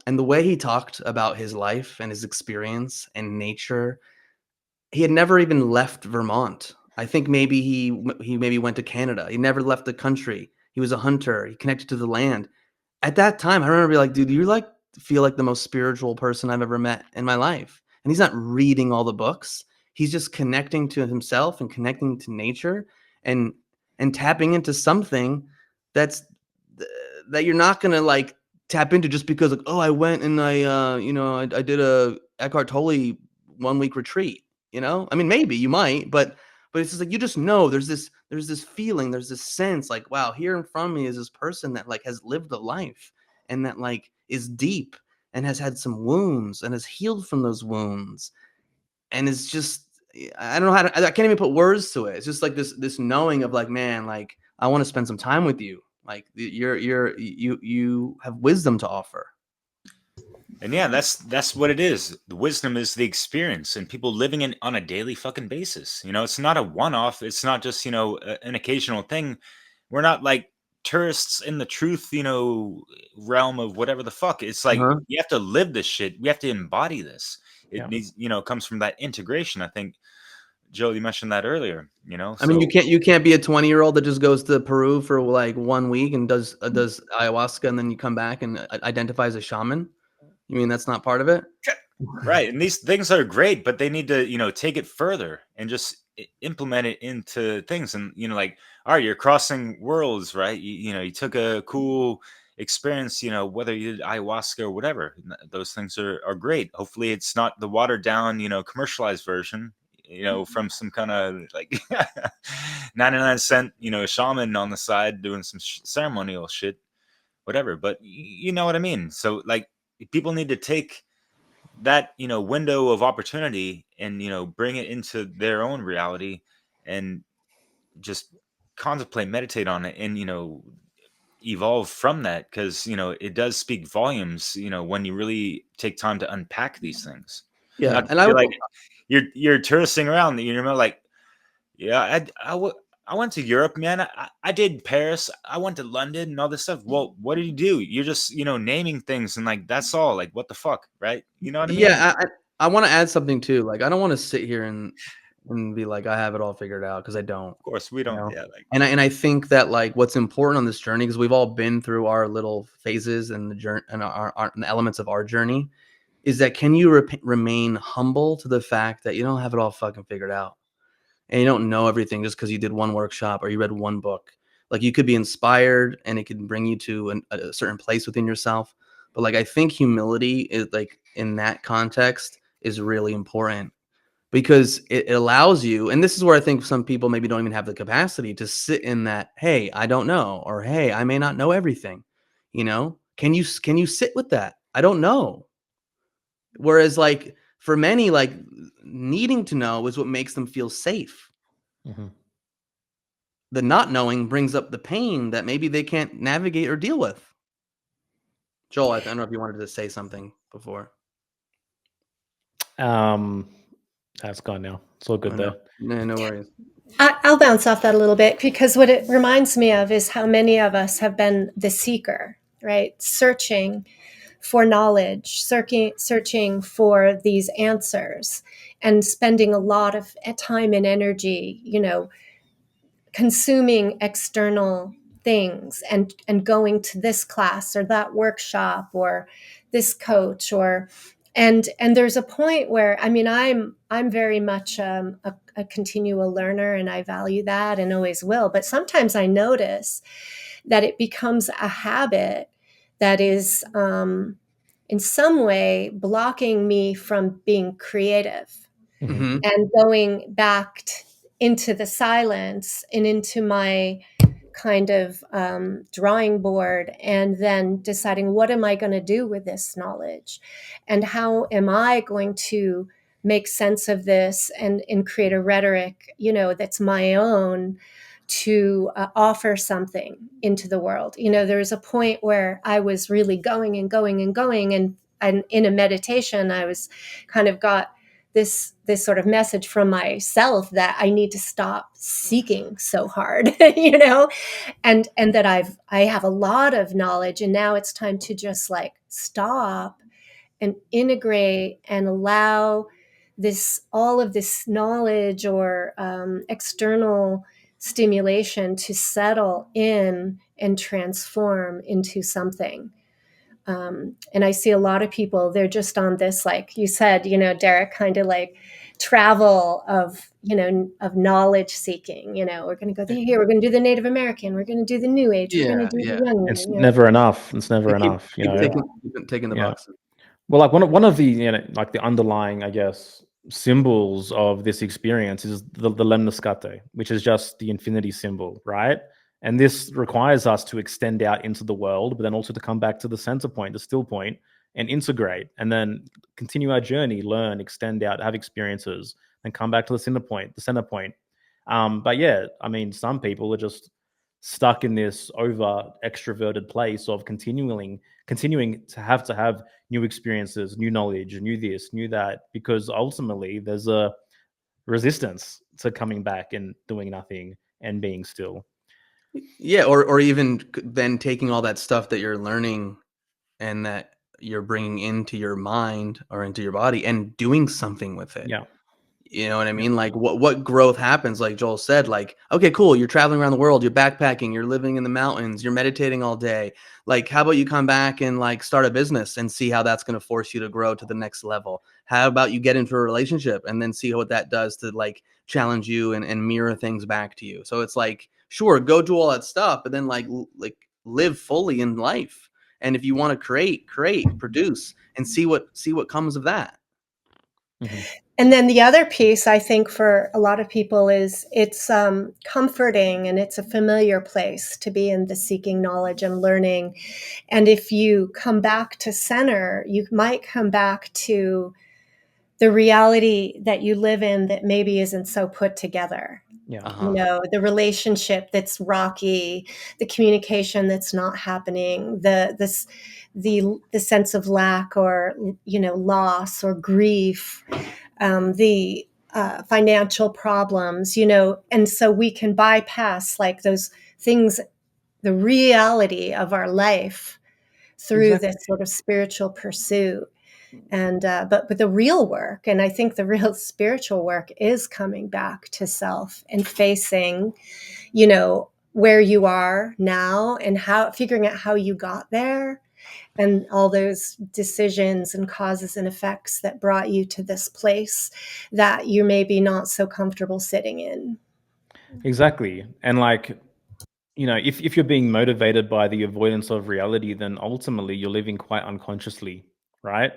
And the way he talked about his life and his experience and nature, he had never even left Vermont. I think maybe he maybe went to Canada. He never left the country. He was a hunter. He connected to the land. At that time, I remember being like, dude, you like feel like the most spiritual person I've ever met in my life. And he's not reading all the books. He's just connecting to himself and connecting to nature and tapping into something that's that you're not gonna like tap into just because like, oh, I went and I did a Eckhart Tolle 1 week retreat. I mean, maybe you might, but it's just like you just know there's this feeling, there's this sense like, wow, here in front of me is this person that like has lived a life and that like is deep and has had some wounds and has healed from those wounds and is just I don't know how to I can't even put words to it. It's just like this knowing of like, man, like I want to spend some time with you. Like you have wisdom to offer. And yeah, that's what it is. The wisdom is the experience and people living in on a daily fucking basis. It's not a one-off. It's not just, an occasional thing. We're not like tourists in the truth, realm of whatever the fuck. It's like you have to live this shit. We have to embody this. It needs, comes from that integration. I think Joe, you mentioned that earlier, I mean, you can't be a 20-year-old that just goes to Peru for like 1 week and does ayahuasca and then you come back and identify as a shaman. You mean that's not part of it? Right. And these things are great, but they need to, take it further and just implement it into things. And, like, all right, you're crossing worlds, right? You took a cool experience, whether you did ayahuasca or whatever. Those things are great. Hopefully it's not the watered down, commercialized version, from some kind of like 99-cent, shaman on the side doing some ceremonial shit, whatever. But you know what I mean? So like people need to take that window of opportunity and bring it into their own reality and just contemplate, meditate on it, and evolve from that, because it does speak volumes when you really take time to unpack these things. Yeah, Not and feel like you're touristing around, like, yeah, I went to Europe, man. I did Paris. I went to London and all this stuff. Well, what do? You're just, naming things and like that's all. Like, what the fuck, right? You know what I mean? Yeah, I want to add something too. Like, I don't want to sit here and be like, I have it all figured out, because I don't. Of course, we don't. know? Yeah, like, And I think that like what's important on this journey, because we've all been through our little phases and the journey and and the elements of our journey, is that can you remain humble to the fact that you don't have it all fucking figured out, and you don't know everything just because you did one workshop or you read one book. Like, you could be inspired and it can bring you to a certain place within yourself. But like, I think humility is like in that context is really important, because it allows you, and this is where I think some people maybe don't even have the capacity to sit in that, hey, I don't know, or hey, I may not know everything. Can you sit with that? I don't know. Whereas like for many, like needing to know is what makes them feel safe. Mhm. The not knowing brings up the pain that maybe they can't navigate or deal with. Joel, I don't know if you wanted to say something before. That's gone now. It's all good there. No worries. I'll bounce off that a little bit, because what it reminds me of is how many of us have been the seeker, right? Searching for knowledge, searching for these answers, and spending a lot of time and energy, consuming external things, and going to this class or that workshop or this coach, and there's a point where, I mean, I'm very much a continual learner, and I value that and always will. But sometimes I notice that it becomes a habit that is in some way blocking me from being creative Mm-hmm. and going back into the silence and into my kind of drawing board, and then deciding, what am I going to do with this knowledge, and how am I going to make sense of this, and create a rhetoric, that's my own, to offer something into the world. There's a point where I was really going and going and going, and in a meditation, I was kind of got this sort of message from myself that I need to stop seeking so hard, and that I have a lot of knowledge, and now it's time to just like stop and integrate and allow all of this knowledge or external stimulation to settle in and transform into something. And I see a lot of people, they're just on this, like you said, Derek, kind of like travel of knowledge seeking. We're going to go here, we're going to do the Native American, we're going to do the New Age, we're going to do the young. It's never enough. It's never enough. Taking the Yeah. boxes. Well, like one of the like the underlying, I guess, symbols of this experience is the lemniscate, which is just the infinity symbol, right? And this requires us to extend out into the world, but then also to come back to the center point, the still point, and integrate, and then continue our journey, learn, extend out, have experiences, and come back to the center point, But yeah, I mean, some people are just stuck in this over extroverted place of continuing to have new experiences, new knowledge, new this, new that, because ultimately there's a resistance to coming back and doing nothing and being still. Yeah, or even then taking all that stuff that you're learning and that you're bringing into your mind or into your body and doing something with it. Yeah. You know what I mean? Like what growth happens, like Joel said, like, okay, cool. You're traveling around the world, you're backpacking, you're living in the mountains, you're meditating all day. Like, how about you come back and like start a business and see how that's going to force you to grow to the next level? How about you get into a relationship and then see what that does to like challenge you and mirror things back to you? So it's like, sure, go do all that stuff, but then like live fully in life. And if you want to create, produce, and see what comes of that. Mm-hmm. And then the other piece, I think, for a lot of people is it's comforting, and it's a familiar place to be in the seeking knowledge and learning. And if you come back to center, you might come back to the reality that you live in that maybe isn't so put together. Yeah. The relationship that's rocky, the communication that's not happening, the sense of lack or loss or grief, the financial problems, you know, and so we can bypass like those things, the reality of our life through Exactly. this sort of spiritual pursuit. And but with the real work, and I think the real spiritual work is coming back to self and facing, you know, where you are now and how figuring out how you got there and all those decisions and causes and effects that brought you to this place that you may be not so comfortable sitting in. Exactly. And like, you know, if you're being motivated by the avoidance of reality, then ultimately you're living quite unconsciously, right?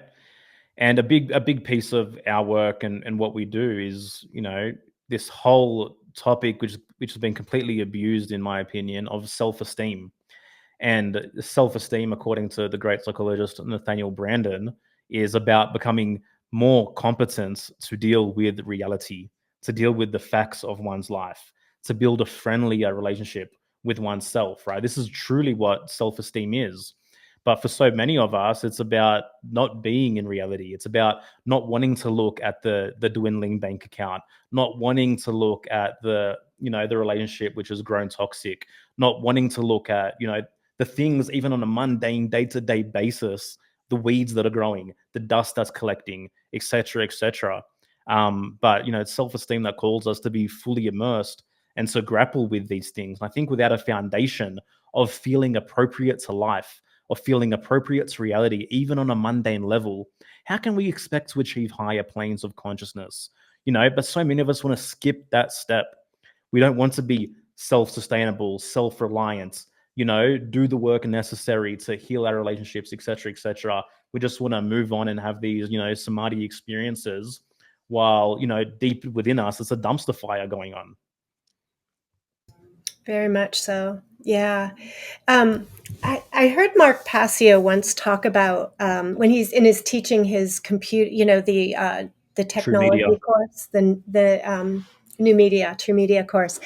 And a big piece of our work and what we do is, you know, this whole topic which has been completely abused, in my opinion, of self-esteem. And self-esteem, according to the great psychologist Nathaniel Branden, is about becoming more competent to deal with reality, to deal with the facts of one's life, to build a friendlier relationship with oneself, right? This is truly what self-esteem is. But for so many of us, it's about not being in reality. It's about not wanting to look at the dwindling bank account, not wanting to look at the relationship which has grown toxic, not wanting to look at, the things even on a mundane day-to-day basis, the weeds that are growing, the dust that's collecting, etc., etc. But it's self-esteem that calls us to be fully immersed and to grapple with these things. And I think without a foundation of feeling appropriate to life, of feeling appropriate to reality, even on a mundane level, how can we expect to achieve higher planes of consciousness? But so many of us want to skip that step. We don't want to be self-sustainable, self-reliant, do the work necessary to heal our relationships, etc., etc. We just want to move on and have these, samadhi experiences while, deep within us, it's a dumpster fire going on. Very much so. Yeah. I heard Mark Passio once talk about when he's in his teaching his compute, the True media. technology course, the new media, true media course.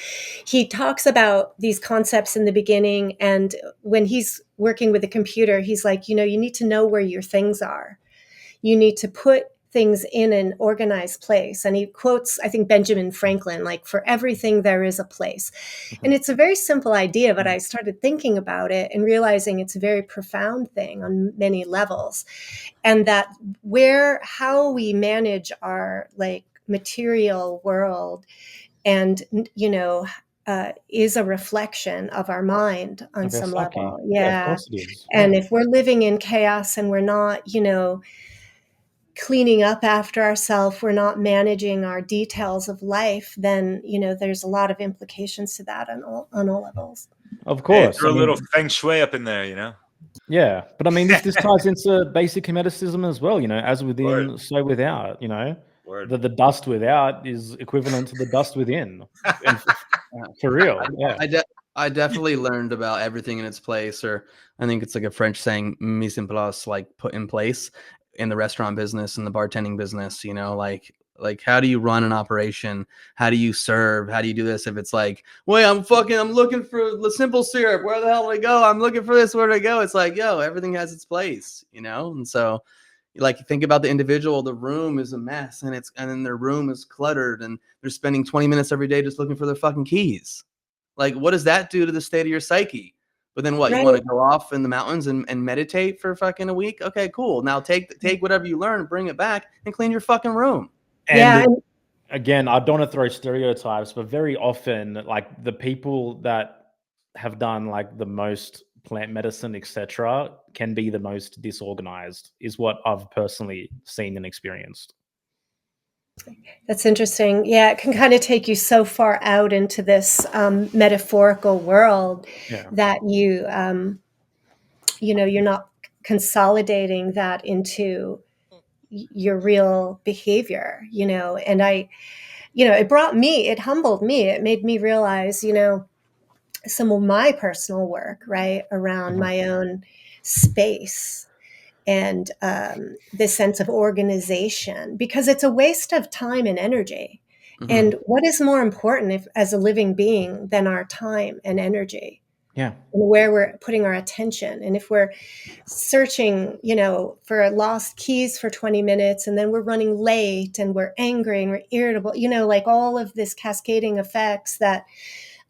He talks about these concepts in the beginning, and when he's working with a computer, he's like, you need to know where your things are. You need to put things in an organized place. And he quotes, I think, Benjamin Franklin, like, for everything there is a place. And it's a very simple idea, but I started thinking about it and realizing it's a very profound thing on many levels. And that how we manage our like material world and, is a reflection of our mind on Of our some psyche. level. Yeah, of Yeah. course it is. And Yeah. if we're living in chaos and we're not, cleaning up after ourselves, we're not managing our details of life, then there's a lot of implications to that on all levels. Of Hey, course. throw a little feng shui up in there, Yeah, but I mean, this ties into basic Hermeticism as well. As within, Word. so without. Word. The dust without is equivalent to the dust within, and for real. Yeah, I definitely learned about everything in its place, or I think it's like a French saying, mise en place, like put in place, in the restaurant business and the bartending business. Like how do you run an operation? How do you serve? How do you do this? If it's like, wait, I'm looking for the simple syrup. Where the hell do I go? I'm looking for this. Where do I go? It's like, yo, everything has its place, And so, like, think about the individual. The room is a mess, and then their room is cluttered, and they're spending 20 minutes every day just looking for their fucking keys. Like, what does that do to the state of your psyche? But then what? Right. You want to go off in the mountains and meditate for fucking a week? Okay, cool. Now take whatever you learn, bring it back, and clean your fucking room. and again, I don't want to throw stereotypes, but very often, like the people that have done like the most plant medicine, etc., can be the most disorganized. Is what I've personally seen and experienced. That's interesting. Yeah, it can kind of take you so far out into this metaphorical world that you're not consolidating that into your real behavior, and it humbled me. It made me realize, some of my personal work, right, around my own space and this sense of organization, because it's a waste of time and energy. And what is more important as a living being than our time and energy? Yeah. and where we're putting our attention. And if we're searching, for lost keys for 20 minutes, and then we're running late and we're angry and we're irritable, like all of this cascading effects that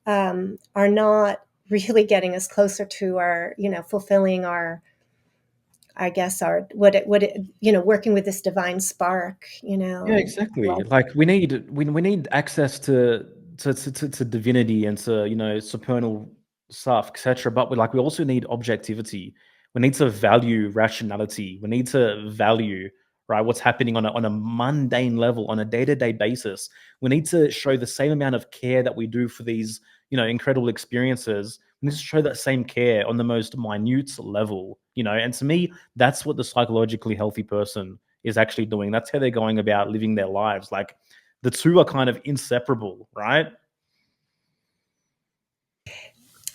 are not really getting us closer to our, fulfilling our, I guess, our, working with this divine spark, Yeah, exactly. Like we need access to divinity and to supernal stuff, etc. But we also need objectivity. We need to value rationality. We need to value right what's happening on a mundane level, on a day-to-day basis. We need to show the same amount of care that we do for these incredible experiences. We need to show that same care on the most minute level. And to me, that's what the psychologically healthy person is actually doing. That's how they're going about living their lives. Like the two are kind of inseparable, right?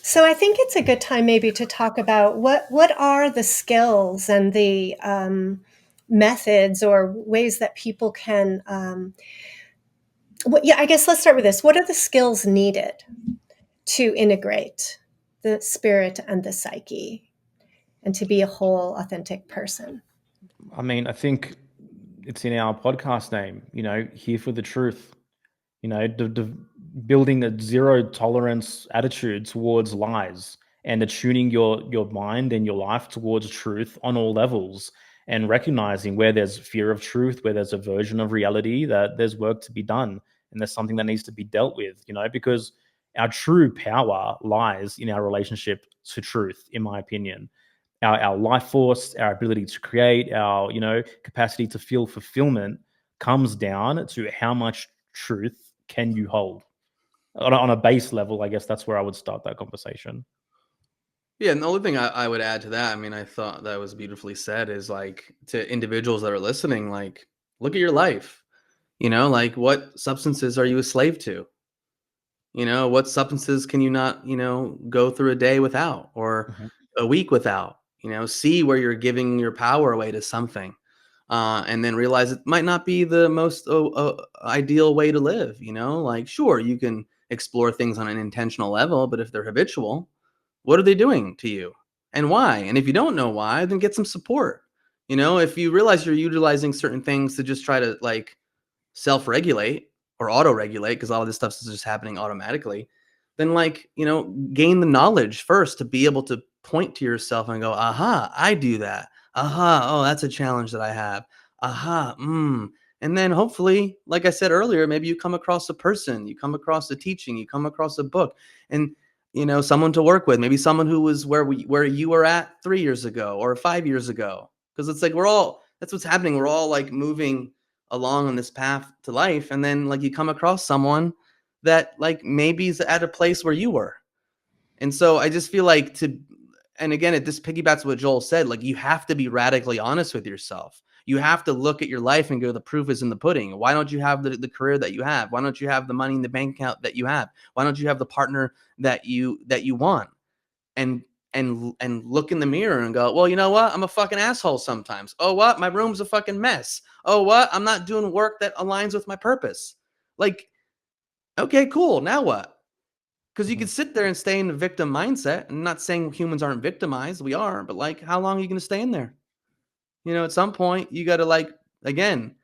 So I think it's a good time maybe to talk about what are the skills and the methods or ways that people can. I guess let's start with this. What are the skills needed to integrate the spirit and the psyche, and to be a whole, authentic person? I mean, I think it's in our podcast name, here for the truth, building a zero tolerance attitude towards lies and attuning your mind and your life towards truth on all levels, and recognizing where there's fear of truth, where there's a version of reality, that there's work to be done and there's something that needs to be dealt with, because our true power lies in our relationship to truth, in my opinion. Our life force, our ability to create, our capacity to feel fulfillment comes down to how much truth can you hold on a base level. I guess that's where I would start that conversation. Yeah, and the only thing I would add to that, I mean, I thought that was beautifully said, is like to individuals that are listening, like look at your life. Like what substances are you a slave to? What substances can you not, go through a day without, or a week without? See where you're giving your power away to something, and then realize it might not be the most ideal way to live. Like sure, you can explore things on an intentional level, but if they're habitual, what are they doing to you and why? And if you don't know why, then get some support. If you realize you're utilizing certain things to just try to like self-regulate or auto-regulate, because all of this stuff is just happening automatically, then gain the knowledge first to be able to point to yourself and go, aha, I do that. Aha, oh, that's a challenge that I have. Aha, and then hopefully, like I said earlier, maybe you come across a person, you come across a teaching, you come across a book, and someone to work with, maybe someone who was where you were at 3 years ago or 5 years ago. Because it's like that's what's happening. We're all like moving along on this path to life, and then like you come across someone that like maybe is at a place where you were. And so I just feel like and again, it just piggybacks what Joel said, like you have to be radically honest with yourself. You have to look at your life and go, the proof is in the pudding. Why don't you have the career that you have? Why don't you have the money in the bank account that you have? Why don't you have the partner that you want? And look in the mirror and go, well, you know what? I'm a fucking asshole sometimes. Oh, what? My room's a fucking mess. Oh, what? I'm not doing work that aligns with my purpose. Like, okay, cool. Now what? Because you could sit there and stay in the victim mindset. I'm not saying humans aren't victimized. We are. But like, how long are you going to stay in there? At some point, you got to like, again,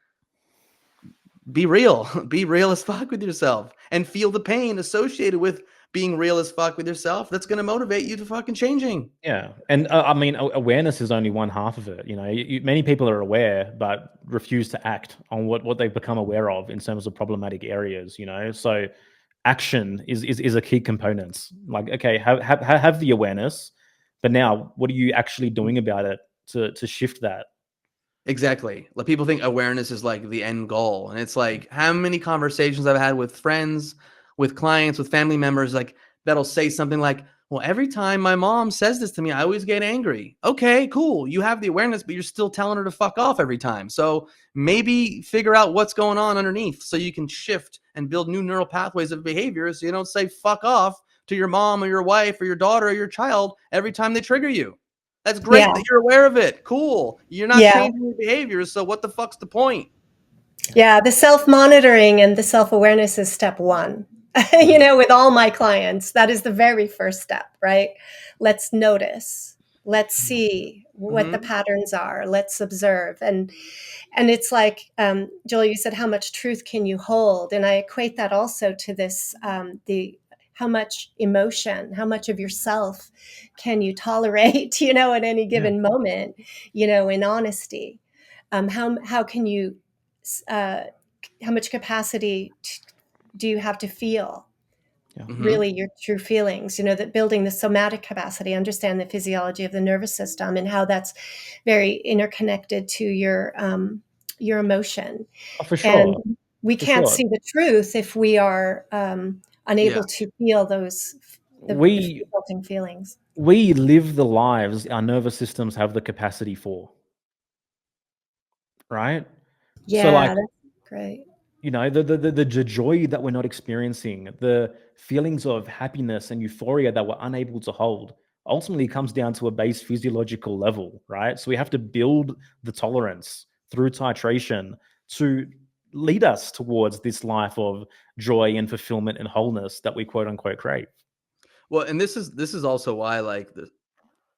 be real. Be real as fuck with yourself and feel the pain associated with being real as fuck with yourself. That's going to motivate you to fucking changing. Yeah. And I mean, awareness is only one half of it. Many people are aware, but refuse to act on what they've become aware of in terms of problematic areas, So action is a key component. Like, okay, have the awareness, but now what are you actually doing about it to shift that? Exactly. Like people think awareness is like the end goal. And it's like how many conversations I've had with friends, with clients, with family members, like that'll say something like, well, every time my mom says this to me, I always get angry. Okay, cool. You have the awareness, but you're still telling her to fuck off every time. So maybe figure out what's going on underneath so you can shift and build new neural pathways of behavior so you don't say fuck off to your mom or your wife or your daughter or your child every time they trigger you. That's great that you're aware of it. Cool. You're not changing your behaviors, so what the fuck's the point? Yeah, the self-monitoring and the self-awareness is step one. with all my clients. That is the very first step, right? Let's notice. Let's see what the patterns are. Let's observe. And it's like, Joel, you said, how much truth can you hold? And I equate that also to this, how much emotion, how much of yourself can you tolerate, at any given moment, in honesty. How can you, how much capacity do you have to feel really your true feelings, that building the somatic capacity, understand the physiology of the nervous system and how that's very interconnected to your emotion. Oh, for And sure. we For can't sure. see the truth if we are unable to feel the We resulting feelings. we live the lives our nervous systems have the capacity for, right? So like, Yeah, that's great. the joy that we're not experiencing, the feelings of happiness and euphoria that we're unable to hold, ultimately comes down to a base physiological level, right? So we have to build the tolerance through titration to lead us towards this life of joy and fulfillment and wholeness that we quote unquote crave. Well, and this is also why, like,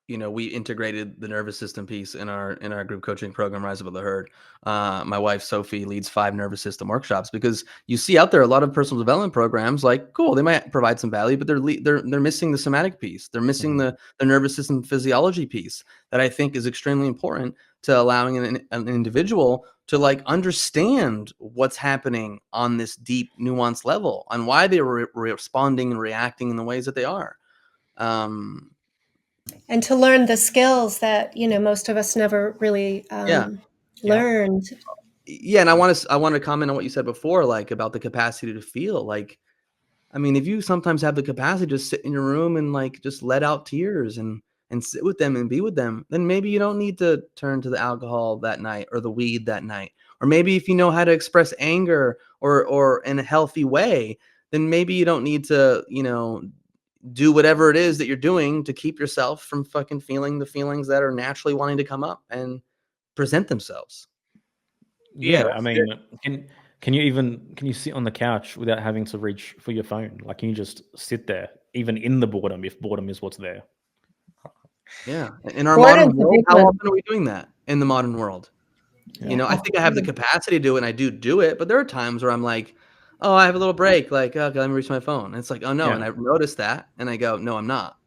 we integrated the nervous system piece in our group coaching program, Rise Above the Herd. My wife Sophie leads 5 nervous system workshops, because you see out there a lot of personal development programs. Like, cool, they might provide some value, but they're missing the somatic piece. They're missing the nervous system physiology piece that I think is extremely important to allowing an individual to like understand what's happening on this deep, nuanced level, on why they were responding and reacting in the ways that they are. And to learn the skills that most of us never really learned. Yeah, and I want to comment on what you said before, like about the capacity to feel. Like, I mean, if you sometimes have the capacity to sit in your room and like just let out tears and sit with them and be with them, then maybe you don't need to turn to the alcohol that night or the weed that night. Or maybe if you know how to express anger or in a healthy way, then maybe you don't need to, do whatever it is that you're doing to keep yourself from fucking feeling the feelings that are naturally wanting to come up and present themselves. Yeah, I mean, can you sit on the couch without having to reach for your phone? Like, can you just sit there, even in the boredom, if boredom is what's there? Yeah. In our modern Boredom's a world, big how one. often are we doing that in the modern world? Yeah. I think I have the capacity to do it, and I do it, but there are times where I'm like, oh, I have a little break. Like, okay, let me reach my phone. And it's like, oh no. Yeah. And I notice that and I go, no, I'm not.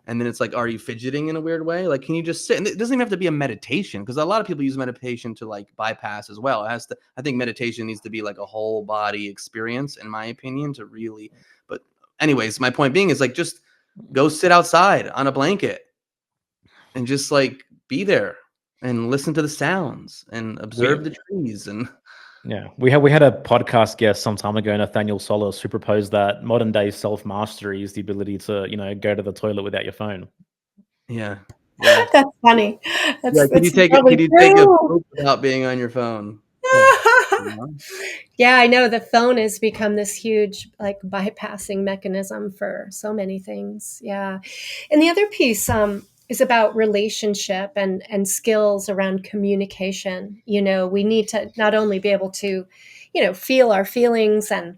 And then it's like, are you fidgeting in a weird way? Like, can you just sit? And it doesn't even have to be a meditation, because a lot of people use meditation to like bypass as well. I think meditation needs to be like a whole body experience, in my opinion, to really. But anyways, my point being is like, just go sit outside on a blanket and just like be there and listen to the sounds and observe the trees. And Yeah, we had a podcast guest some time ago, Nathaniel Solis, who proposed that modern day self mastery is the ability to go to the toilet without your phone. yeah. That's funny. Yeah, That's can probably you take a true. poop without being on your phone? Yeah. Yeah, I know the phone has become this huge like bypassing mechanism for so many things. Yeah. And the other piece is about relationship and skills around communication. We need to not only be able to, feel our feelings and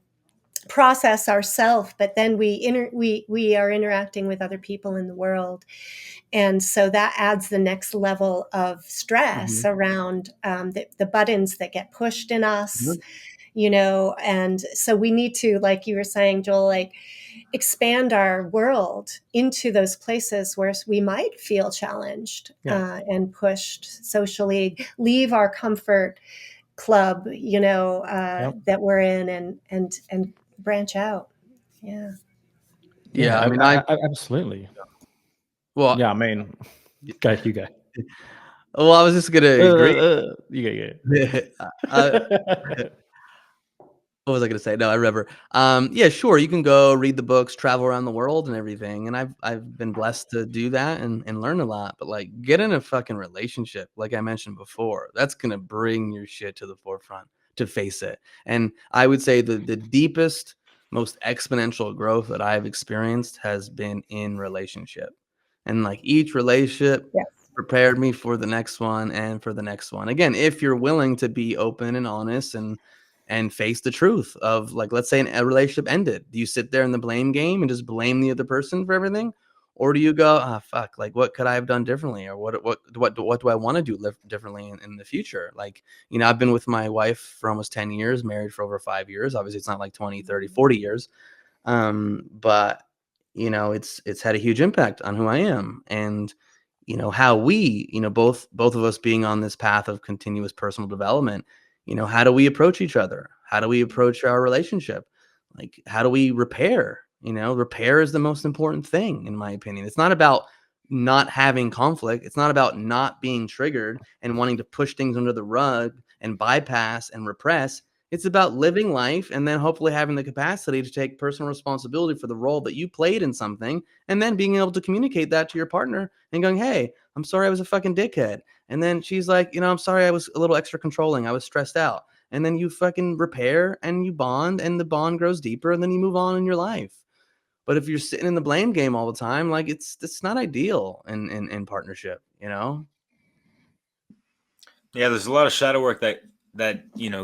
process ourselves, but then we are interacting with other people in the world. And so that adds the next level of stress around the buttons that get pushed in us, and so we need to, like you were saying, Joel, like expand our world into those places where we might feel challenged and pushed socially, leave our comfort club, that we're in, and branch out. Yeah. Yeah, I mean, Absolutely. well, Yeah, I mean, you go. well, I was just gonna agree. You uh, go. What was I gonna say? No, I remember. Yeah, sure. You can go read the books, travel around the world and everything. And I've been blessed to do that and learn a lot. But like, get in a fucking relationship, like I mentioned before. That's gonna bring your shit to the forefront, to face it. And I would say the deepest, most exponential growth that I've experienced has been in relationship. And like each relationship Yes. prepared me for the next one and for the next one. Again, if you're willing to be open and honest and and face the truth of, like, let's say a relationship ended. Do you sit there in the blame game and just blame the other person for everything? Or do you go, fuck, like, what could I have done differently? Or what do I want to do differently in the future? Like, I've been with my wife for almost 10 years, married for over 5 years. Obviously, it's not like 20, 30, 40 years. But, it's had a huge impact on who I am. And, how we, both of us being on this path of continuous personal development, how do we approach each other? How do we approach our relationship? Like, how do we repair? Repair is the most important thing, in my opinion. It's not about not having conflict. It's not about not being triggered and wanting to push things under the rug and bypass and repress. It's about living life and then hopefully having the capacity to take personal responsibility for the role that you played in something, and then being able to communicate that to your partner and going, hey, I'm sorry I was a fucking dickhead. And then she's like, I'm sorry I was a little extra controlling. I was stressed out. And then you fucking repair and you bond, and the bond grows deeper, and then you move on in your life. But if you're sitting in the blame game all the time, like, it's not ideal in partnership, Yeah, there's a lot of shadow work that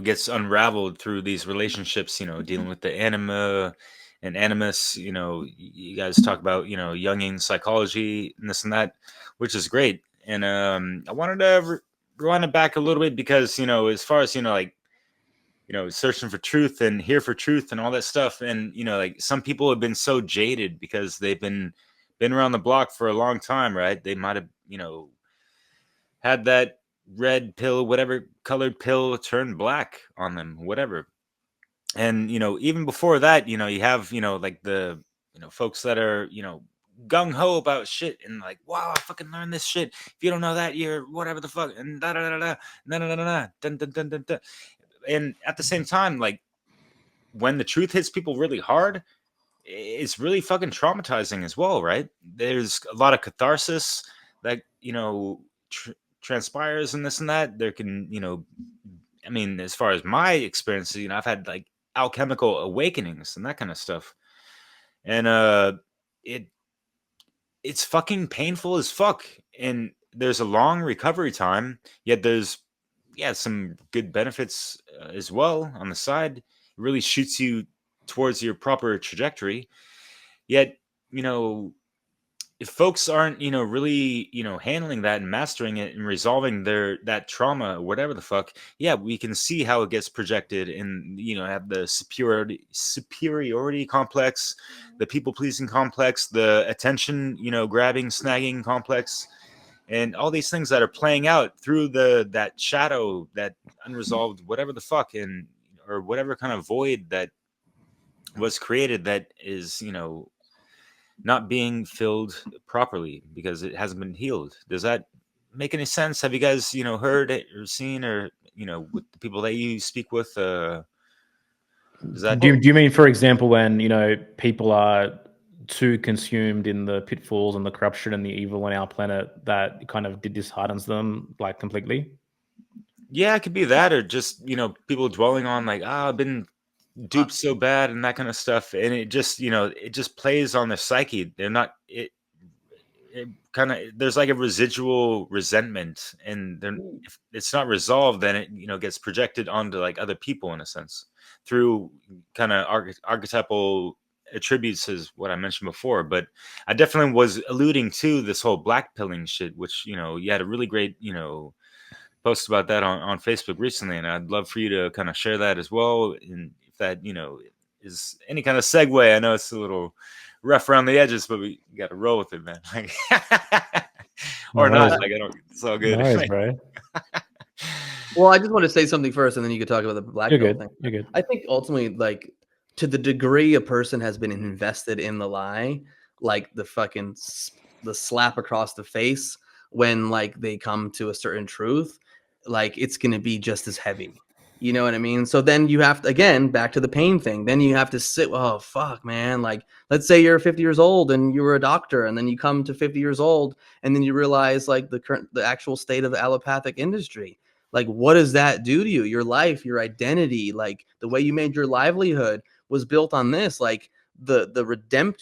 gets unraveled through these relationships, dealing with the anima and animus. You guys talk about Jungian psychology and this and that, which is great. And I wanted to rewind it back a little bit because as far as like searching for truth and here for truth and all that stuff, and like some people have been so jaded because they've been around the block for a long time, right? They might have had that red pill, whatever colored pill, turn black on them, whatever. And even before that, you have like the folks that are gung ho about shit and like, wow, I fucking learned this shit. If you don't know that, you're whatever the fuck, and da da da da da da da da dun dun dun dun dun. And at the same time, like, when the truth hits people really hard, it's really fucking traumatizing as well, right? There's a lot of catharsis that transpires and this and that. There can I mean, as far as my experiences, I've had like alchemical awakenings and that kind of stuff, and it's fucking painful as fuck, and there's a long recovery time, yet there's some good benefits as well on the side. It really shoots you towards your proper trajectory. Yet, if folks aren't, really, handling that and mastering it and resolving that trauma or whatever the fuck, we can see how it gets projected and, have the superiority complex, the people pleasing complex, the attention, grabbing, snagging complex, and all these things that are playing out through that shadow, that unresolved whatever the fuck, and or whatever kind of void that was created that is not being filled properly because it hasn't been healed. Does that make any sense? Have you guys heard it or seen, or with the people that you speak with, does that Do you mean, for example, when people are too consumed in the pitfalls and the corruption and the evil on our planet that kind of disheartens them, like, completely? Yeah, it could be that, or just people dwelling on like, I've been duped so bad and that kind of stuff, and it just it just plays on their psyche. They're not it kind of, there's like a residual resentment, and then if it's not resolved, then it gets projected onto like other people in a sense through kind of archetypal attributes, is what I mentioned before. But I definitely was alluding to this whole black pilling shit, which you had a really great post about that on Facebook recently, and I'd love for you to kind of share that as well. And if that is any kind of segue, I know it's a little rough around the edges, but we got to roll with it, man. Like, or No not, worries. like, it's all good. No worries, bro. Well, I just want to say something first, and then you could talk about the black You're belt good. thing. You're good. I think ultimately, like, to the degree a person has been invested in the lie, like the fucking the slap across the face when like they come to a certain truth, like, it's gonna be just as heavy. You know what I mean? So then you have to, again, back to the pain thing. Then you have to sit. Oh fuck, man! Like, let's say you're 50 years old and you were a doctor, and then you come to 50 years old, and then you realize like the actual state of the allopathic industry. Like, what does that do to you? Your life, your identity, like the way you made your livelihood was built on this. Like the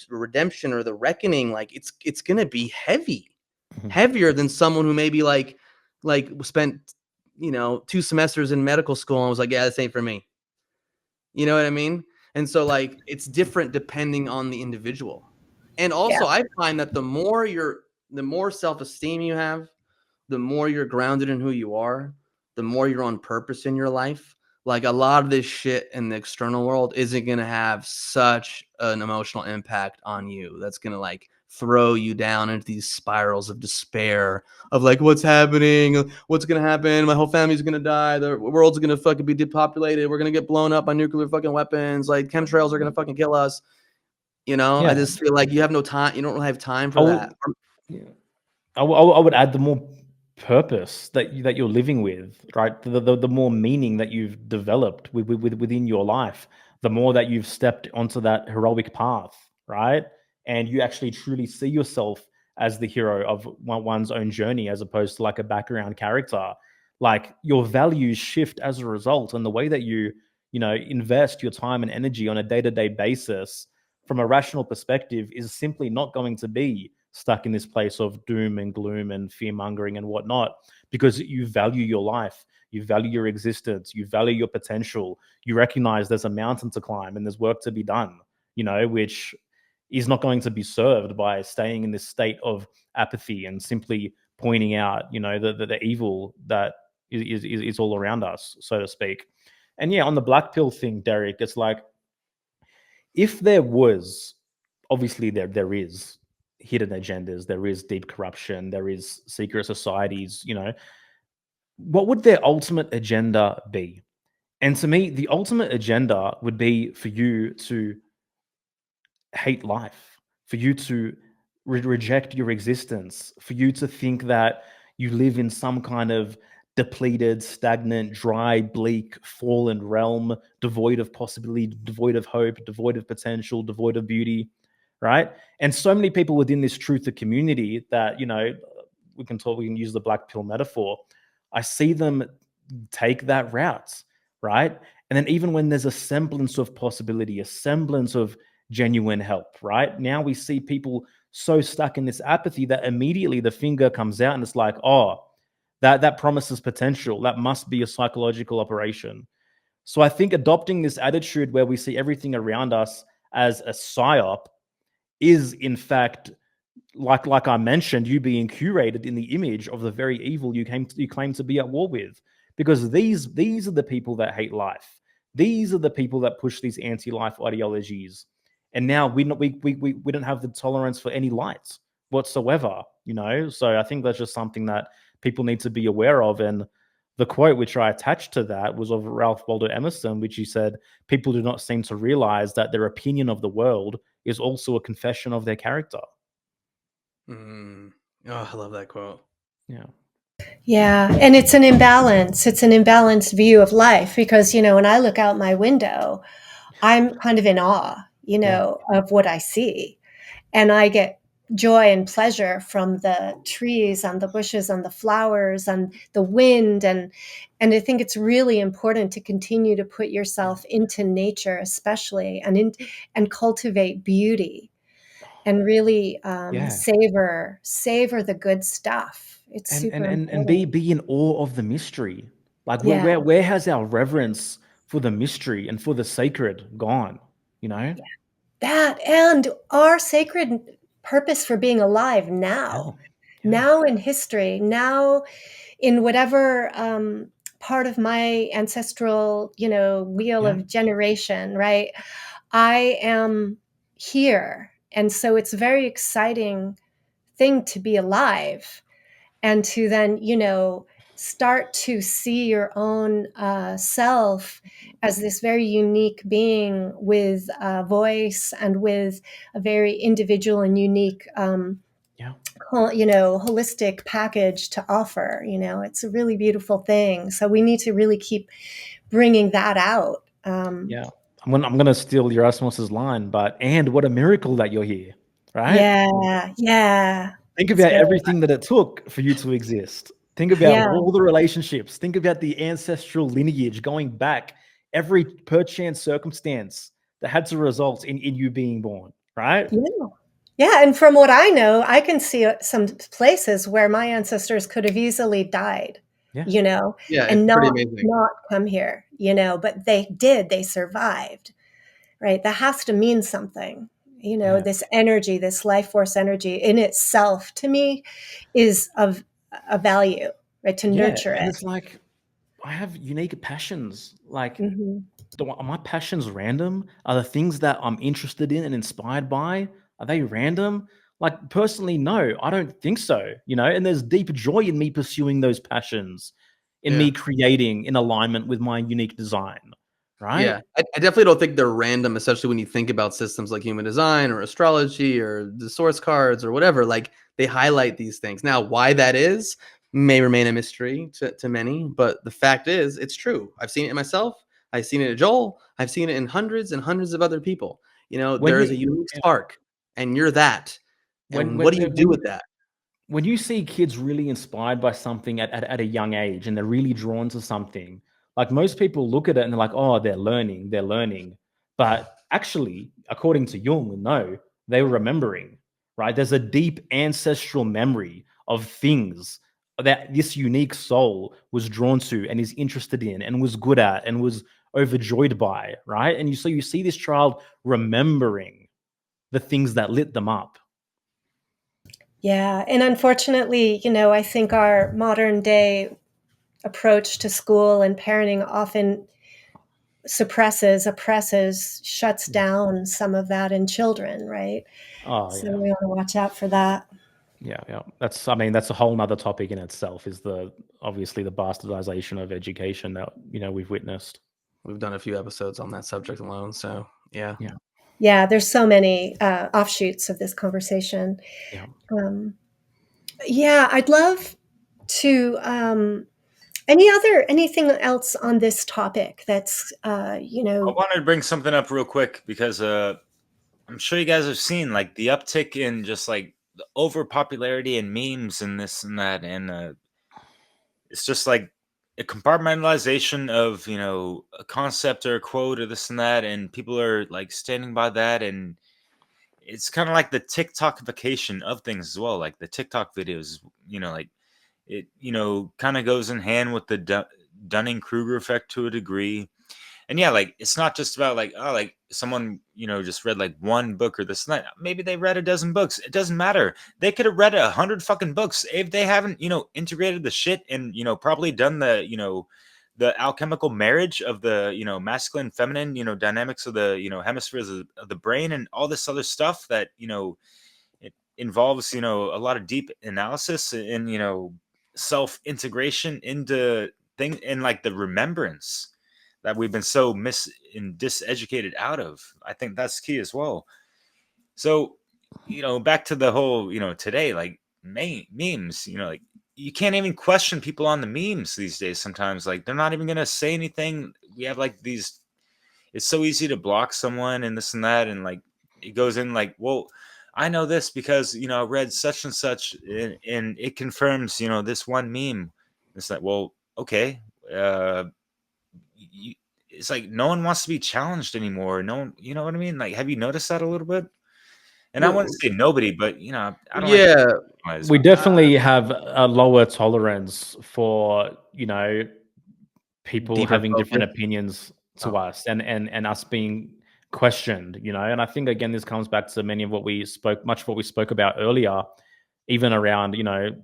redemption or the reckoning, like it's gonna be heavy, heavier than someone who maybe like spent 2 semesters in medical school and was like, yeah, this ain't for me. You know what I mean? And so like it's different depending on the individual. And also I find that the more self-esteem you have, the more you're grounded in who you are, the more you're on purpose in your life. Like a lot of this shit in the external world isn't going to have such an emotional impact on you. That's going to like throw you down into these spirals of despair of like, what's happening? What's going to happen? My whole family's going to die. The world's going to fucking be depopulated. We're going to get blown up by nuclear fucking weapons. Like chemtrails are going to fucking kill us. You know, I Yeah. just feel like you have no time. You don't really have time I for would, that. yeah. I would add the more purpose that you're living with, right? The more meaning that you've developed within your life, the more that you've stepped onto that heroic path, right? And you actually truly see yourself as the hero of one's own journey, as opposed to like a background character. Like your values shift as a result, and the way that you know invest your time and energy on a day-to-day basis from a rational perspective is simply not going to be stuck in this place of doom and gloom and fear mongering and whatnot, because you value your life, you value your existence, you value your potential, you recognize there's a mountain to climb and there's work to be done, you know, which is not going to be served by staying in this state of apathy and simply pointing out, you know, the evil that is all around us, so to speak. And yeah, on the black pill thing, Derek, it's like if there was, obviously there is hidden agendas, there is deep corruption, there is secret societies, you know, what would their ultimate agenda be? And to me, the ultimate agenda would be for you to hate life, for you to reject your existence, for you to think that you live in some kind of depleted, stagnant, dry, bleak, fallen realm, devoid of possibility, devoid of hope, devoid of potential, devoid of beauty, right? And so many people within this truther community that, you know, we can use the black pill metaphor. I see them take that route, right? And then even when there's a semblance of possibility, a semblance of genuine help, right? Now we see people so stuck in this apathy that immediately the finger comes out and it's like, oh, that promises potential. That must be a psychological operation. So I think adopting this attitude where we see everything around us as a psyop is in fact, like I mentioned, you being curated in the image of the very evil you claim to be at war with. Because these are the people that hate life. These are the people that push these anti-life ideologies. And now we don't have the tolerance for any light whatsoever, you know? So I think that's just something that people need to be aware of. And the quote which I attached to that was of Ralph Waldo Emerson, which he said, people do not seem to realize that their opinion of the world is also a confession of their character. Oh, I love that quote. Yeah. Yeah, and it's an imbalance. It's an imbalanced view of life because, you know, when I look out my window, I'm kind of in awe, you know, of what I see. And I get joy and pleasure from the trees and the bushes and the flowers and the wind. And I think it's really important to continue to put yourself into nature, especially, and cultivate beauty and really Yeah. savor the good stuff. It's And super and important. be in awe of the mystery. Like Yeah. where has our reverence for the mystery and for the sacred gone? You know? That and our sacred purpose for being alive Yeah. now, Yeah. now in history, now in whatever part of my ancestral, you know, wheel Yeah. of generation, right? I am here. And so it's a very exciting thing to be alive and to then, you know, start to see your own self as this very unique being with a voice and with a very individual and unique Yeah. you know, holistic package to offer. You know, it's a really beautiful thing, so we need to really keep bringing that out. Yeah. I'm gonna steal Yerasimos's line, but and what a miracle that you're here, right? Yeah, Think it's about very, everything that it took for you to exist. Think about yeah, all the relationships. Think about the ancestral lineage going back, every perchance circumstance that had to result in you being born, right? yeah. Yeah, and from what I know, I can see some places where my ancestors could have easily died. Yeah. you know, Yeah, and it's pretty amazing. not come here, you know, but they survived, right? That has to mean something, you know, Yeah. this energy, this life force energy in itself to me is of a value, right? To Yeah. nurture And it. it's like I have unique passions. Like, Hmm. are my passions random? Are the things that I'm interested in and inspired by, are they random? Like, personally, no, I don't think so, you know, and there's deep joy in me pursuing those passions, in Yeah. me creating in alignment with my unique design, right? Yeah, I definitely don't think they're random, especially when you think about systems like human design or astrology or the source cards or whatever. Like they highlight these things. Now, why that is may remain a mystery to many, but the fact is, it's true. I've seen it in myself. I've seen it in Joel. I've seen it in hundreds and hundreds of other people. You know, When there is you a unique yeah, spark, and you're that. when And what when do you when do when with that? when you see kids really inspired by something at a young age and they're really drawn to something, like most people look at it and they're like, oh, they're learning. But actually, according to Jung, we know they were remembering, right? There's a deep ancestral memory of things that this unique soul was drawn to and is interested in and was good at and was overjoyed by, right? And you see this child remembering the things that lit them up. Yeah. And unfortunately, you know, I think our modern day approach to school and parenting often suppresses, oppresses, shuts down some of that in children, right? Oh So yeah. we want to watch out for that. Yeah, yeah. I mean, that's a whole nother topic in itself, is obviously the bastardization of education that, we've witnessed. We've done a few episodes on that subject alone. So, yeah. Yeah. Yeah, there's so many offshoots of this conversation. Yeah. Um, yeah, I'd love to. Anything else on this topic that's I wanted to bring something up real quick because I'm sure you guys have seen like the uptick in just like the overpopularity and memes and this and that, and it's just like a compartmentalization of a concept or a quote or this and that, and people are like standing by that, and it's kind of like the TikTokification of things as well, like the TikTok videos, like it kind of goes in hand with the Dunning-Kruger effect to a degree. And yeah, like it's not just about like, oh, like someone just read like one book or this and that. Maybe they read a dozen books. It doesn't matter. They could have read 100 fucking books if they haven't integrated the shit and probably done the alchemical marriage of the masculine feminine dynamics of the hemispheres of the brain and all this other stuff that it involves a lot of deep analysis and self integration into thing and like the remembrance that we've been so and diseducated out of. I think that's key as well. So, back to the whole, today, like memes, like you can't even question people on the memes these days. Sometimes, like they're not even going to say anything. We have like these, it's so easy to block someone and this and that. And like, it goes in like, well, I know this because, I read such and such and it confirms, this one meme. It's like, well, okay. You, it's like no one wants to be challenged anymore. No one, you know what I mean? Like, have you noticed that a little bit? And I wouldn't Well, say nobody, but I don't like yeah. to We definitely have a lower tolerance for, people Deeper having different focus. opinions to Oh, us and us being questioned, and I think again this comes back to much of what we spoke about earlier, even around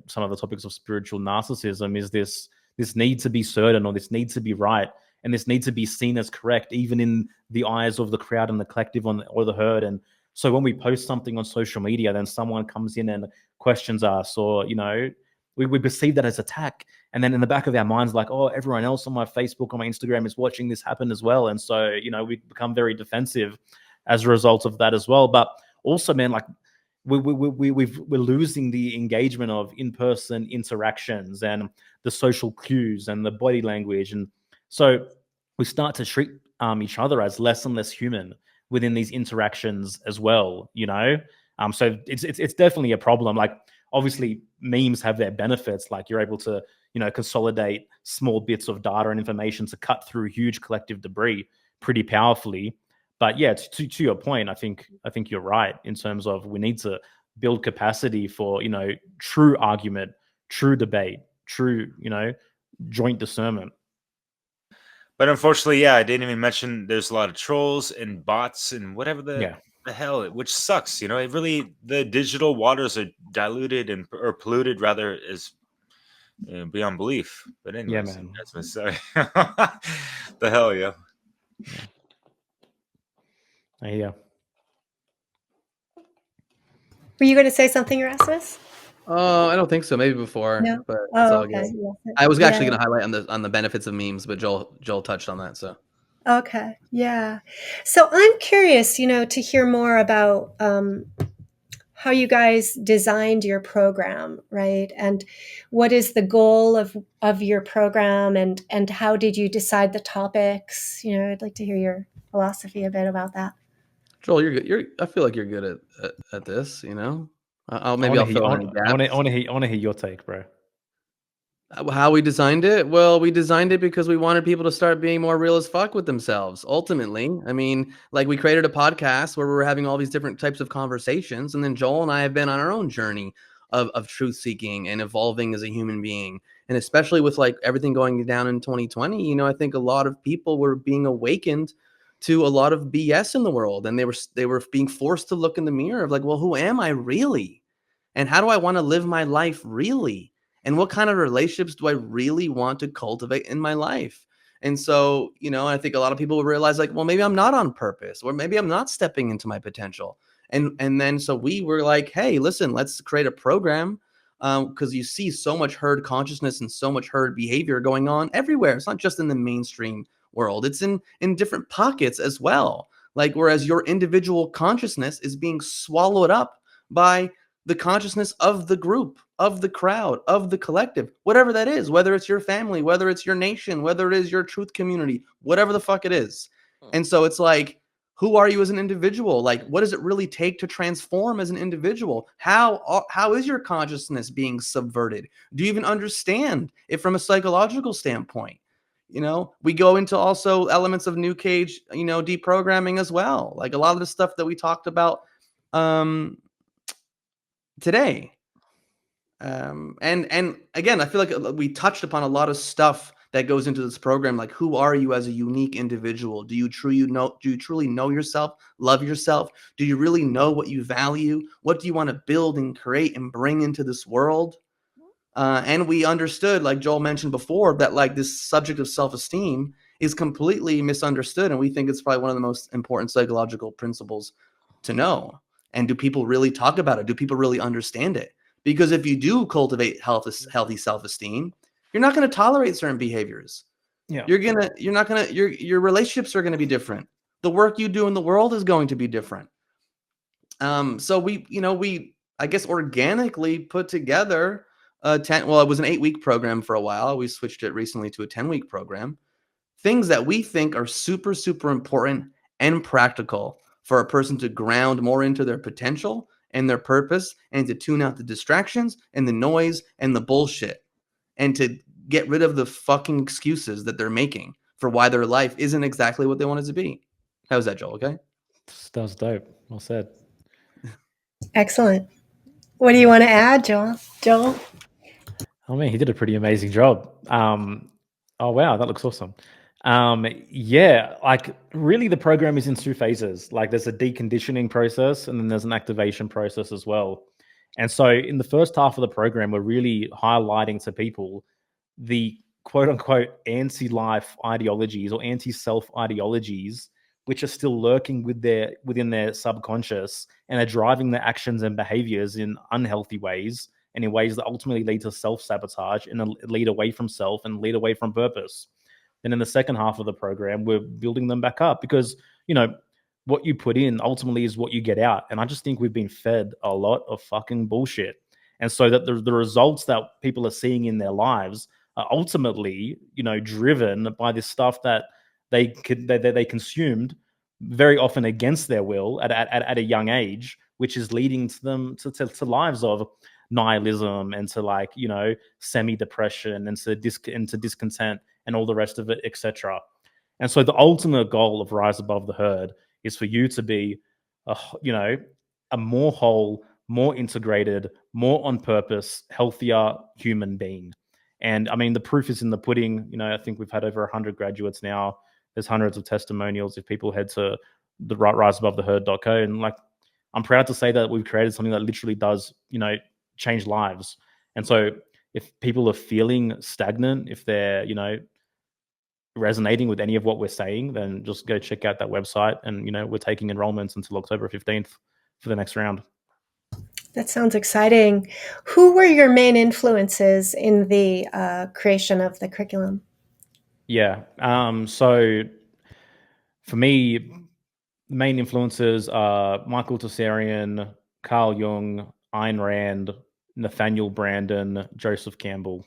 some of the topics of spiritual narcissism, is this need to be certain, or this need to be right, and this need to be seen as correct even in the eyes of the crowd and the collective or the herd. And so when we post something on social media, then someone comes in and questions us, or we perceive that as attack. And then in the back of our minds, like, oh, everyone else on my Facebook, on my Instagram is watching this happen as well. And so, we become very defensive as a result of that as well. But also, man, like we're losing the engagement of in-person interactions and the social cues and the body language. And so we start to treat each other as less and less human within these interactions as well, So it's definitely a problem. Like, obviously memes have their benefits, like you're able to consolidate small bits of data and information to cut through huge collective debris pretty powerfully. But yeah, to your point, I think you're right in terms of we need to build capacity for true argument, true debate, true joint discernment. But unfortunately, yeah, I didn't even mention there's a lot of trolls and bots and whatever the hell, which sucks. You know, it really, the digital waters are diluted or polluted rather, is beyond belief. But anyways, Yeah, man. sorry. The hell, yeah. I hear. Were you going to say something, Erasmus? I don't think so. Maybe before, No. but it's Oh, all okay. good. I was actually going to highlight on the benefits of memes, but Joel touched on that. So Okay. Yeah. So I'm curious, to hear more about how you guys designed your program, right? And what is the goal of your program, and how did you decide the topics? I'd like to hear your philosophy a bit about that. Joel, you're good. I feel like you're good at this. I'll fill in any gaps. I want to hear your take, bro. How we designed it? Well, we designed it because we wanted people to start being more real as fuck with themselves. Ultimately, I mean, like, we created a podcast where we were having all these different types of conversations, and then Joel and I have been on our own journey of truth seeking and evolving as a human being. And especially with like everything going down in 2020, I think a lot of people were being awakened to a lot of BS in the world, and they were being forced to look in the mirror of like, well, who am I really? And how do I want to live my life really? And what kind of relationships do I really want to cultivate in my life? And so, I think a lot of people will realize like, well, maybe I'm not on purpose, or maybe I'm not stepping into my potential. And then so we were like, hey, listen, let's create a program, because you see so much herd consciousness and so much herd behavior going on everywhere. It's not just in the mainstream world. It's in different pockets as well. Like, whereas your individual consciousness is being swallowed up by the consciousness of the group, of the crowd, of the collective, whatever that is, whether it's your family, whether it's your nation, whether it is your truth community, whatever the fuck it is. And so it's like, who are you as an individual? Like, what does it really take to transform as an individual? How is your consciousness being subverted? Do you even understand it from a psychological standpoint? We go into also elements of new cage, deprogramming as well. Like a lot of the stuff that we talked about today. And again, I feel like we touched upon a lot of stuff that goes into this program. Like, who are you as a unique individual? Do you truly know yourself, love yourself? Do you really know what you value? What do you want to build and create and bring into this world? And we understood, like Joel mentioned before, that like this subject of self-esteem is completely misunderstood. And we think it's probably one of the most important psychological principles to know. And do people really talk about it? Do people really understand it? Because if you do cultivate healthy self-esteem, you're not going to tolerate certain behaviors. Yeah. Your relationships are going to be different. The work you do in the world is going to be different. So we I guess organically put together it was an 8-week program for a while. We switched it recently to a 10-week program. Things that we think are super, super important and practical for a person to ground more into their potential and their purpose, and to tune out the distractions and the noise and the bullshit, and to get rid of the fucking excuses that they're making for why their life isn't exactly what they want it to be. How's that, Joel? Okay? That was dope. Well said. Excellent. What do you want to add, Joel? I mean, he did a pretty amazing job. Oh wow, that looks awesome. Yeah, like really the program is in 2 phases. Like there's a deconditioning process and then there's an activation process as well. And so in the first half of the program, we're really highlighting to people the quote unquote anti-life ideologies or anti-self ideologies, which are still lurking within their subconscious and are driving their actions and behaviors in unhealthy ways and in ways that ultimately lead to self-sabotage and lead away from self and lead away from purpose. Then in the second half of the program, we're building them back up because, what you put in ultimately is what you get out. And I just think we've been fed a lot of fucking bullshit. And so that the results that people are seeing in their lives are ultimately, driven by this stuff that they consumed very often against their will at a young age, which is leading to them to lives of nihilism and to semi-depression and to discontent and all the rest of it, etc. And so the ultimate goal of Rise Above the Herd is for you to be a more whole, more integrated, more on purpose, healthier human being. And I mean, the proof is in the pudding. I think we've had over 100 graduates now. There's hundreds of testimonials. If people head to the riseabovetheherd.co, and like, I'm proud to say that we've created something that literally does, change lives. And so if people are feeling stagnant, if they're, resonating with any of what we're saying, then just go check out that website. And, we're taking enrollments until October 15th for the next round. That sounds exciting. Who were your main influences in the creation of the curriculum? Yeah. So for me, main influences are Michael Tessarian, Carl Jung, Ayn Rand, Nathaniel Branden, Joseph Campbell.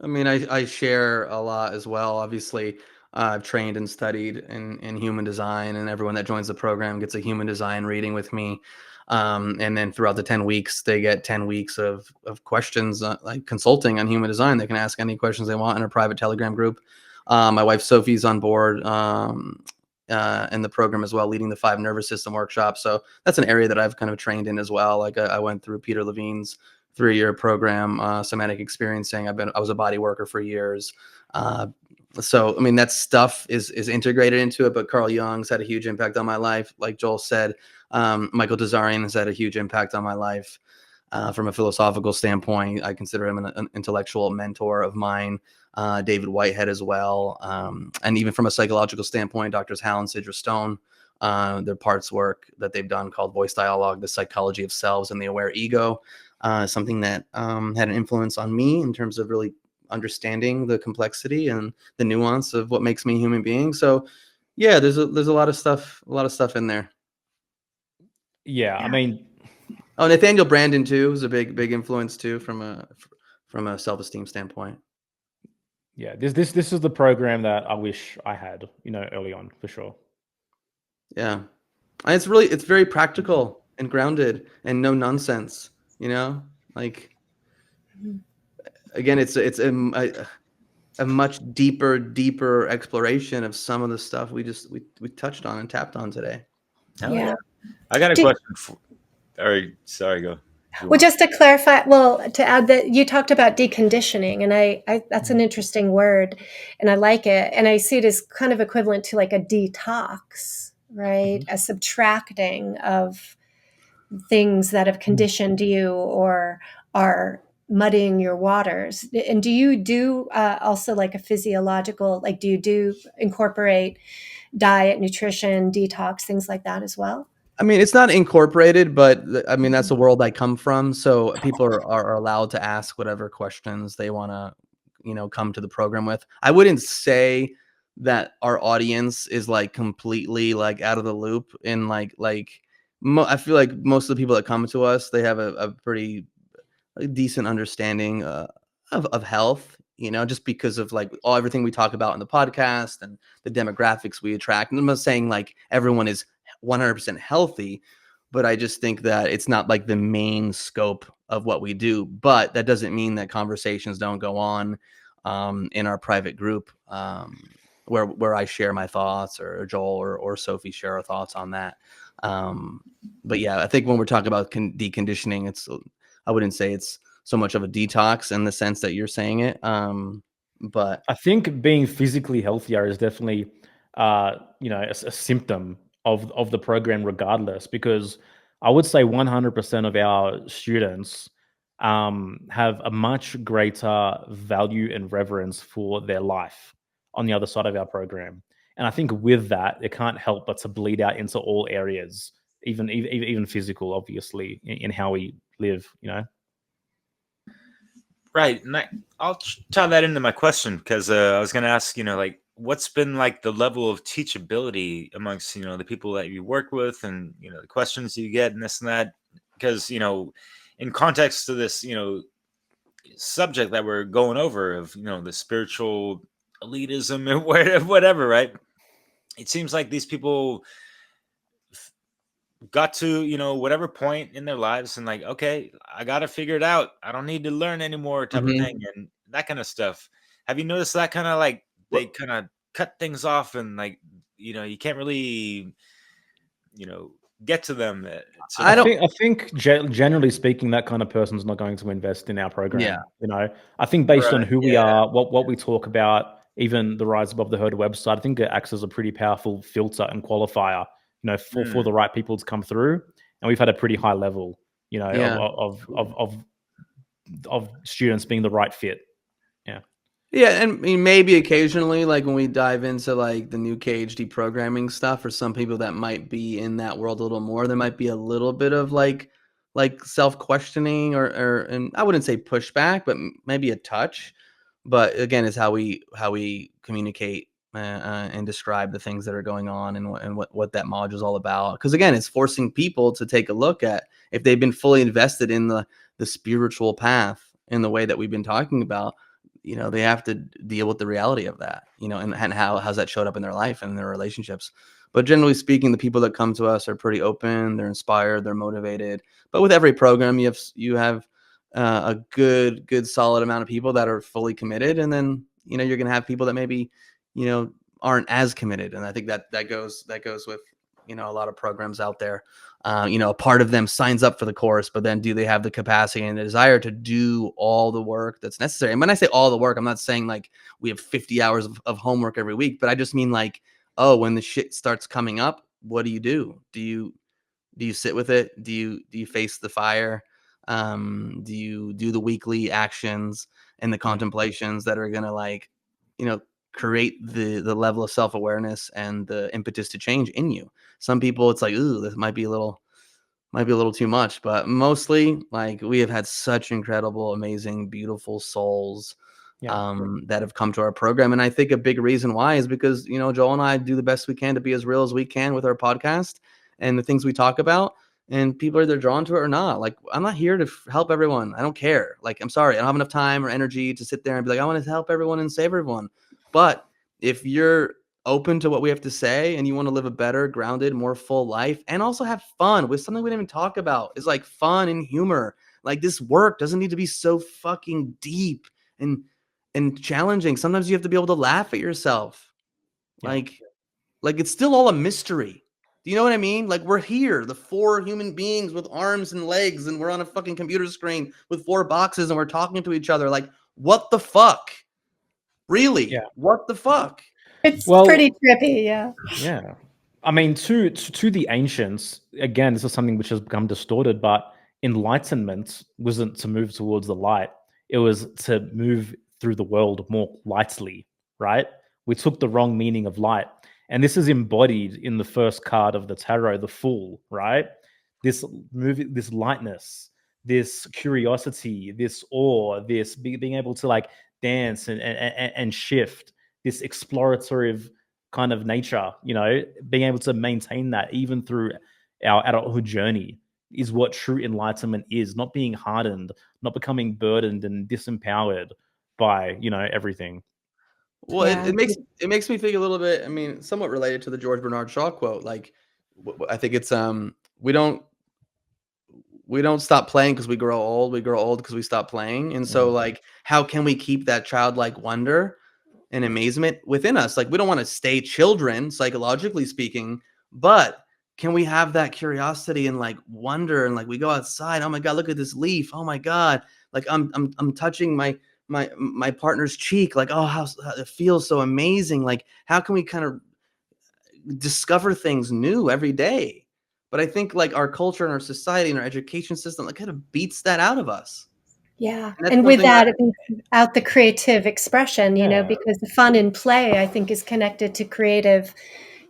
I mean, I share a lot as well. Obviously, I've trained and studied in human design, and everyone that joins the program gets a human design reading with me. And then throughout the 10 weeks, they get 10 weeks of questions, like consulting on human design. They can ask any questions they want in a private Telegram group. My wife Sophie's on board in the program as well, leading the 5 nervous system workshop. So that's an area that I've kind of trained in as well. Like I went through Peter Levine's 3-year program, somatic experiencing. I was a body worker for years. So, I mean, that stuff is integrated into it, but Carl Jung's had a huge impact on my life. Like Joel said, Michael Tessarian has had a huge impact on my life. From a philosophical standpoint, I consider him an intellectual mentor of mine. David Whitehead as well. And even from a psychological standpoint, Doctors Hal and Sidra Stone, their parts work that they've done called Voice Dialogue, the Psychology of Selves and the Aware Ego, something that had an influence on me in terms of really understanding the complexity and the nuance of what makes me a human being. So yeah, there's a lot of stuff in there. Yeah. I mean, Nathaniel Branden too is a big influence too from a self-esteem standpoint. Yeah, this is the program that I wish I had, early on, for sure. Yeah. And it's very practical and grounded and no nonsense, like, again, it's a much deeper exploration of some of the stuff we touched on and tapped on today. Hell yeah. I got a question. Sorry, go. Well, just to clarify, to add that you talked about deconditioning, and I that's an interesting word, and I like it, and I see it as kind of equivalent to like a detox, right? A subtracting of things that have conditioned you or are muddying your waters. And do you do also like a physiological, like do you incorporate diet, nutrition, detox, things like that as well? I mean, it's not incorporated, but I mean, that's the world I come from. So people are allowed to ask whatever questions they want to, come to the program with. I wouldn't say that our audience is like completely like out of the loop in I feel like most of the people that come to us, they have a pretty decent understanding of health, just because of like everything we talk about in the podcast and the demographics we attract. And I'm not saying like everyone is 100% healthy, but I just think that it's not like the main scope of what we do. But that doesn't mean that conversations don't go on in our private group where I share my thoughts, or Joel or Sophie share our thoughts on that. But yeah, I think when we're talking about deconditioning, I wouldn't say it's so much of a detox in the sense that you're saying it. But I think being physically healthier is definitely, a symptom of the program, regardless, because I would say 100% of our students have a much greater value and reverence for their life on the other side of our program. And I think with that, it can't help but to bleed out into all areas, even physical, obviously, in how we live, Right. And I'll tie that into my question, because I was going to ask, like, what's been like the level of teachability amongst, the people that you work with, and, the questions you get and this and that. Because, in context to this, subject that we're going over of, the spiritual elitism or whatever, right? It seems like these people got to, whatever point in their lives and like, okay, I got to figure it out. I don't need to learn anymore type of thing, and that kind of stuff. Have you noticed that kind of like they kind of cut things off, and like, you can't really, get to them? I think generally speaking, that kind of person's not going to invest in our program. Yeah. You know, I think based on Right, who we yeah. are, what we talk about, even the Rise Above the Herd website, I think it acts as a pretty powerful filter and qualifier, you know, for the right people to come through. And we've had a pretty high level, you know, Yeah. of students being the right fit. Yeah. Yeah, and I mean, maybe occasionally, like when we dive into like the new cage deprogramming stuff, for some people that might be in that world a little more, there might be a little bit of like self-questioning or and I wouldn't say pushback, but maybe a touch. But again, it's how we communicate and describe the things that are going on and what that module is all about. Because again, it's forcing people to take a look at if they've been fully invested in the spiritual path in the way that we've been talking about. You know, they have to deal with the reality of that, you know, and how's that showed up in their life and their relationships. But generally speaking, the people that come to us are pretty open, they're inspired, they're motivated. But with every program, you have a good solid amount of people that are fully committed, and then you know you're gonna have people that maybe you know aren't as committed, and I think that goes with you know a lot of programs out there. You know, a part of them signs up for the course, but then do they have the capacity and the desire to do all the work that's necessary? And when I say all the work, I'm not saying like we have 50 hours of homework every week, but I just mean like, oh, when the shit starts coming up, what do you do? Do you sit with it? Do you face the fire? Do you do the weekly actions and the contemplations that are gonna like, you know, create the level of self-awareness and the impetus to change in you? Some people it's like, ooh, this might be a little too much, but mostly like we have had such incredible, amazing, beautiful souls Yeah. that have come to our program. And I think a big reason why is because, you know, Joel and I do the best we can to be as real as we can with our podcast and the things we talk about. And people are either drawn to it or not. Like, I'm not here to help everyone. I don't care. Like, I'm sorry. I don't have enough time or energy to sit there and be like, I want to help everyone and save everyone. But if you're open to what we have to say and you want to live a better, grounded, more full life and also have fun with something we didn't even talk about is like fun and humor. Like, this work doesn't need to be so fucking deep and challenging. Sometimes you have to be able to laugh at yourself. Yeah. Like it's still all a mystery. Do you know what I mean? Like, we're here, the 4 human beings with arms and legs, and we're on a fucking computer screen with 4 boxes and we're talking to each other. Like, what the fuck? Really? Yeah. What the fuck? It's Well, pretty trippy, yeah. Yeah. I mean, to the ancients, again, this is something which has become distorted, but enlightenment wasn't to move towards the light. It was to move through the world more lightly, right? We took the wrong meaning of light. And this is embodied in the first card of the tarot, the Fool, right? This movie, this lightness, this curiosity, this awe, this being able to like dance and shift, this explorative kind of nature, you know, being able to maintain that even through our adulthood journey is what true enlightenment is, not being hardened, not becoming burdened and disempowered by, you know, everything. Well, Yeah. it makes me think a little bit. I mean, somewhat related to the George Bernard Shaw quote. Like, I think it's we don't stop playing because we grow old. We grow old because we stop playing. And so, like, how can we keep that childlike wonder and amazement within us? Like, we don't want to stay children, psychologically speaking, but can we have that curiosity and like wonder and like we go outside? Oh my God, look at this leaf. Oh my God, like I'm touching my partner's cheek. Like, oh, how it feels so amazing. Like, how can we kind of discover things new every day? But I think like our culture and our society and our education system like kind of beats that out of us. Yeah. And that's And with something that, it beats out the creative expression, you know, Yeah. because the fun and play, I think, is connected to creative,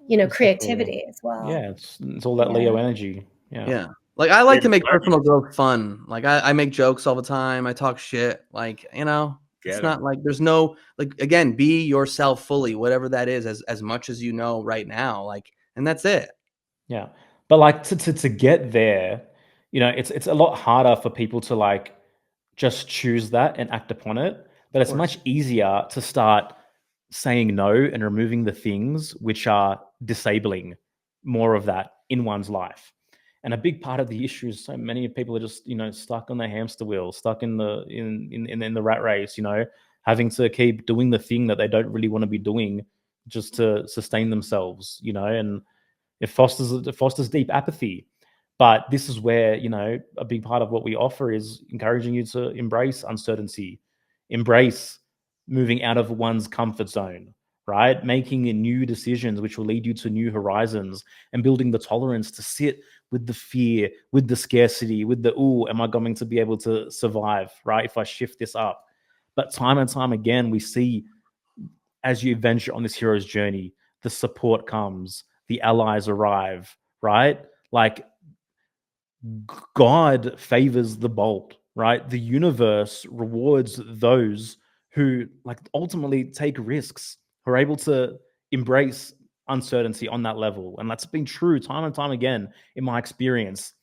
you know, It's definitely, creativity as well. yeah, it's all that Yeah. Leo energy. Yeah. Yeah. Like, I like to Creative make learning. personal growth fun. Like, I make jokes all the time. I talk shit. Like, you know, it's Get 'em. not like there's no like again, be yourself fully, whatever that is, as much as you know right now. Like, and that's it. Yeah. But like to get there, you know, it's a lot harder for people to like just choose that and act upon it. But it's course. much easier to start saying no and removing the things which are disabling more of that in one's life. And a big part of the issue is so many people are just, you know, stuck on the hamster wheel, stuck in the in the rat race, you know, having to keep doing the thing that they don't really want to be doing just to sustain themselves, you know, and It fosters deep apathy. But this is where, you know, a big part of what we offer is encouraging you to embrace uncertainty, embrace moving out of one's comfort zone, right? Making new decisions which will lead you to new horizons, and building the tolerance to sit with the fear, with the scarcity, with the, ooh, am I going to be able to survive, right? If I shift this up. But time and time again, we see as you venture on this hero's journey, the support comes, the allies arrive, right? Like, God favors the bold, right? The universe rewards those who like ultimately take risks, who are able to embrace uncertainty on that level. And that's been true time and time again in my experience.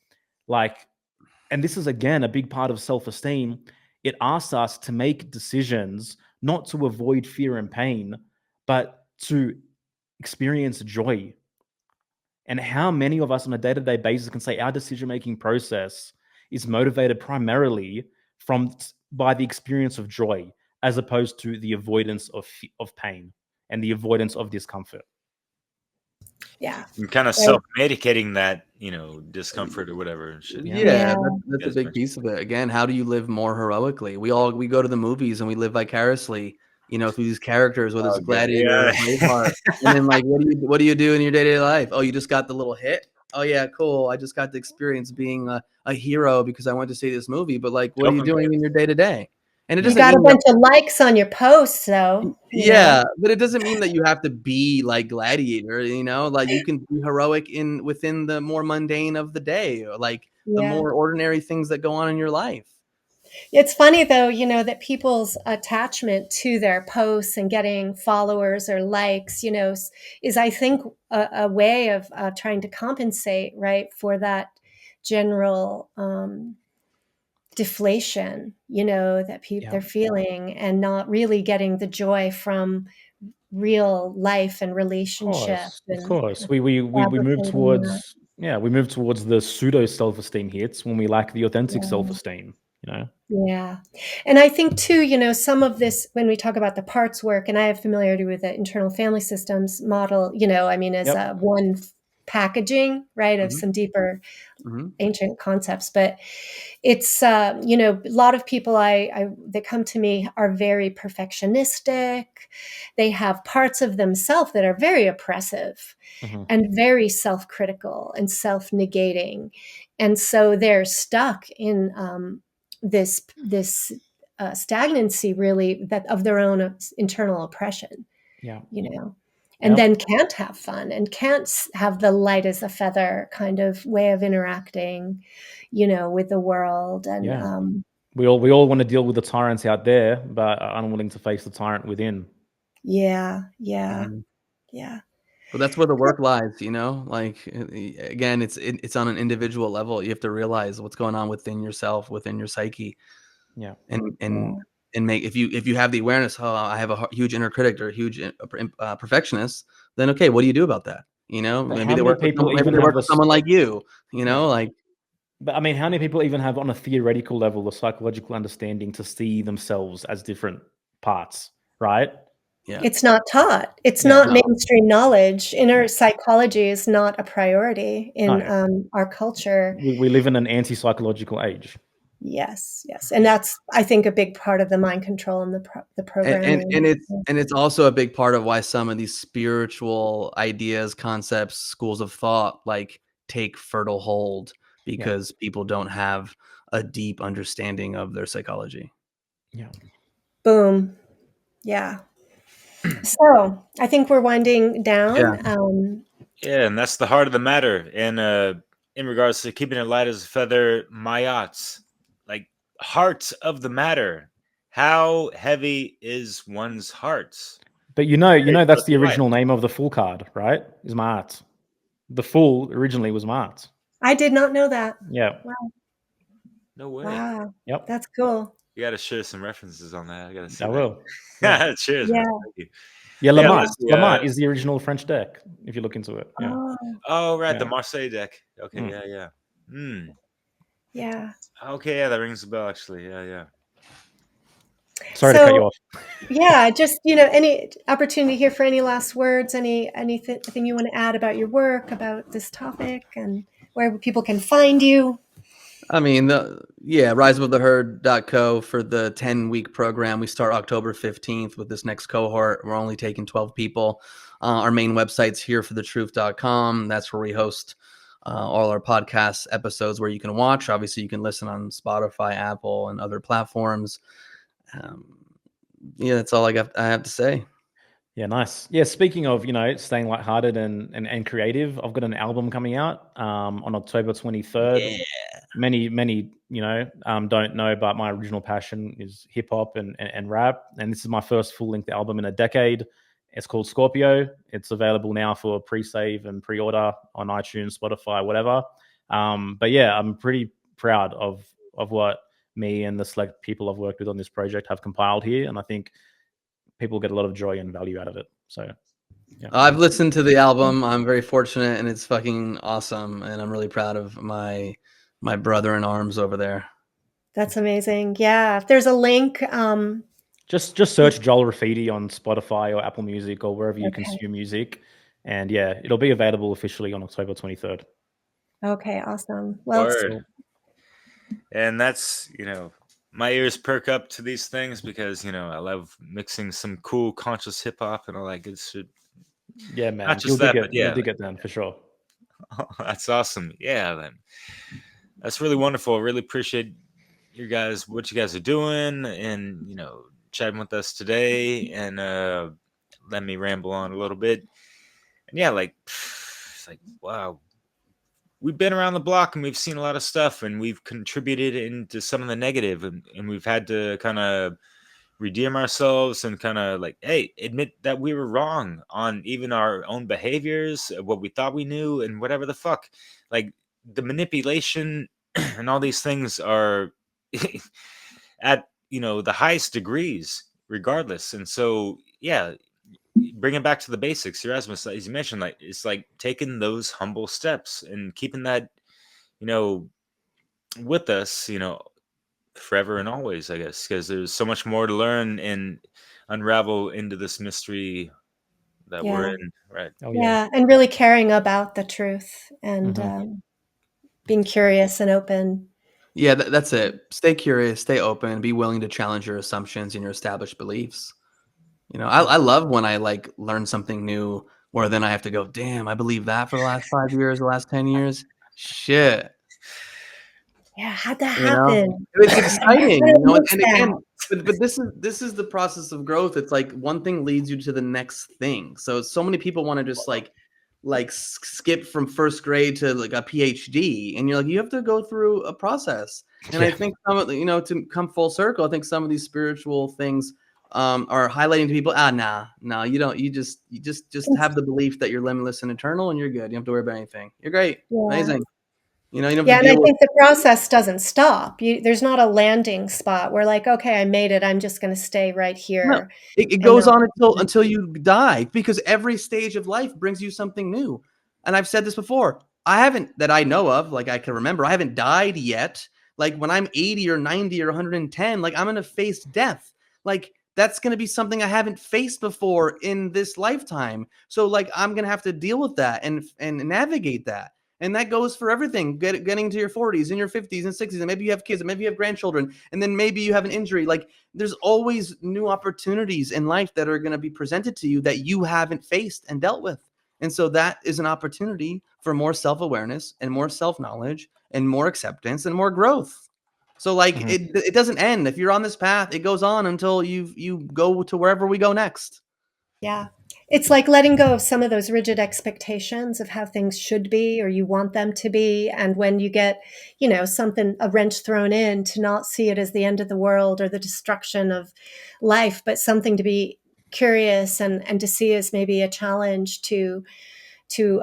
Like, and this is again a big part of self-esteem. It asks us to make decisions not to avoid fear and pain, but to experience joy. And how many of us on a day-to-day basis can say our decision-making process is motivated primarily by the experience of joy, as opposed to the avoidance of pain and the avoidance of discomfort? Yeah. And kind of self-medicating that, you know, discomfort or whatever. Yeah. That's a big piece of it. Again, how do you live more heroically? We go to the movies and we live vicariously, you know, through these characters, whether it's Gladiator or Braveheart. And then like, what do you do in your day-to-day life? Oh, you just got the little hit. Oh yeah, cool. I just got the experience being a hero because I went to see this movie. But like, what are you doing in your day-to-day? And it You doesn't got a mean bunch of likes on your posts, though. yeah, but it doesn't mean that you have to be like Gladiator, you know, like you can be heroic within the more mundane of the day, or like the more ordinary things that go on in your life. It's funny though, you know, that people's attachment to their posts and getting followers or likes, you know, is I think a way of trying to compensate, right, for that general deflation, you know, that they're feeling, and not really getting the joy from real life and relationship. Of course. We move towards we move towards the pseudo self-esteem hits when we lack the authentic self-esteem, you know. Yeah. And I think too, you know, some of this, when we talk about the parts work, and I have familiarity with the internal family systems model, you know, I mean, as a one packaging, right, of some deeper ancient concepts. But it's, you know, a lot of people that come to me are very perfectionistic. They have parts of themselves that are very oppressive and very self-critical and self-negating. And so they're stuck in this stagnancy, really, that of their own internal oppression, you know, and then can't have fun and can't have the light as a feather kind of way of interacting, you know, with the world. And we all want to deal with the tyrants out there, but are unwilling to face the tyrant within. Yeah. But that's where the work lies, you know. Like again, it's on an individual level. You have to realize what's going on within yourself, within your psyche. And make, if you have the awareness, oh, I have a huge inner critic or a huge perfectionist, then okay, what do you do about that? You know, maybe they work with someone like you, you know, like. But I mean, how many people even have on a theoretical level, a psychological understanding to see themselves as different parts, right? Yeah. It's not taught. It's not mainstream knowledge. Inner psychology is not a priority in our culture. We live in an anti-psychological age. Yes. And that's, I think, a big part of the mind control and the programming. And it's also a big part of why some of these spiritual ideas, concepts, schools of thought, like take fertile hold, because people don't have a deep understanding of their psychology. Yeah. Boom. Yeah. So I think we're winding down. And that's the heart of the matter. And in regards to keeping it light as a feather, mayats, like hearts of the matter. How heavy is one's hearts? But you know that's the original name of the full card, right? Is Ma'at. The full originally was Ma'at. I did not know that. Yeah. Wow. No way. Wow. Yep. That's cool. You got to share some references on that. I got to see. I will. Yeah. Cheers. Yeah. Man. Thank you. Yeah, Lamat is the original French deck, if you look into it. Yeah. Oh, right. The Marseille deck. Okay. Yeah. Yeah. Okay. Yeah, that rings a bell, actually. Yeah. Sorry to cut you So, off. yeah, just, any opportunity here for any last words, anything you want to add about your work, about this topic, and where people can find you? I mean, riseabovetheherd.co for the 10-week program. We start October 15th with this next cohort. We're only taking 12 people. Our main website's hereforthetruth.com. That's where we host all our podcast episodes where you can watch. Obviously, you can listen on Spotify, Apple, and other platforms. Yeah, that's all I have to say. Yeah, nice. Yeah, speaking of, staying lighthearted and creative, I've got an album coming out on October 23rd. Yeah. Many, don't know, but my original passion is hip hop and rap. And this is my first full length album in a decade. It's called Scorpio. It's available now for pre-save and pre-order on iTunes, Spotify, whatever. But yeah, I'm pretty proud of what me and the select people I've worked with on this project have compiled here. And I think people get a lot of joy and value out of it. So yeah. I've listened to the album. I'm very fortunate, and it's fucking awesome. And I'm really proud of my brother in arms over there. That's amazing. Yeah, if there's a link, just search Joel Rafidi on Spotify or Apple Music or wherever you Okay. consume music, and yeah, it'll be available officially on October 23rd. Okay, awesome. Well, Word. And that's, my ears perk up to these things because, I love mixing some cool conscious hip hop and all that good shit. Yeah, man. Not just that, but yeah. You'll dig it then for sure. Oh, that's awesome. Yeah, then. That's really wonderful. I really appreciate what you guys are doing and, chatting with us today and let me ramble on a little bit. And yeah, it's like, wow. We've been around the block and we've seen a lot of stuff and we've contributed into some of the negative and we've had to kind of redeem ourselves and kind of like, hey, admit that we were wrong on even our own behaviors, what we thought we knew and whatever the fuck. Like the manipulation and all these things are at, the highest degrees regardless. And so, yeah, bring it back to the basics. Yerasimos, as you mentioned, like it's like taking those humble steps and keeping that, with us, forever and always, I guess, because there's so much more to learn and unravel into this mystery that we're in, right? Oh, yeah, and really caring about the truth and being curious and open. Yeah, that's it. Stay curious, stay open, be willing to challenge your assumptions and your established beliefs. I love when I like learn something new where then I have to go, damn, I believe that for the last 5 years, the last 10 years. Shit. Yeah, how'd that happen? It's exciting, What's and that? again, but this is the process of growth. It's like one thing leads you to the next thing. So many people want to just like skip from first grade to like a PhD, and you're like, you have to go through a process. And I think some of the, to come full circle, I think some of these spiritual things are highlighting to people, no, you don't. You just have the belief that you're limitless and eternal, and you're good. You don't have to worry about anything. You're great, amazing. You don't have to and I deal with. think the process doesn't stop. There's not a landing spot where like, okay, I made it. I'm just going to stay right here. No, it goes on until you die, because every stage of life brings you something new. And I've said this before. I haven't, that I know of, like I can remember, I haven't died yet. Like when I'm 80 or 90 or 110, like I'm going to face death. Like that's going to be something I haven't faced before in this lifetime. So like I'm going to have to deal with that and navigate that. And that goes for everything, getting to your 40s and your 50s and 60s, and maybe you have kids, and maybe you have grandchildren, and then maybe you have an injury. Like there's always new opportunities in life that are going to be presented to you that you haven't faced and dealt with. And so that is an opportunity for more self-awareness and more self-knowledge and more acceptance and more growth. So like it doesn't end. If you're on this path, it goes on until you go to wherever we go next. Yeah. It's like letting go of some of those rigid expectations of how things should be or you want them to be. And when you get, a wrench thrown in, to not see it as the end of the world or the destruction of life, but something to be curious and to see as maybe a challenge to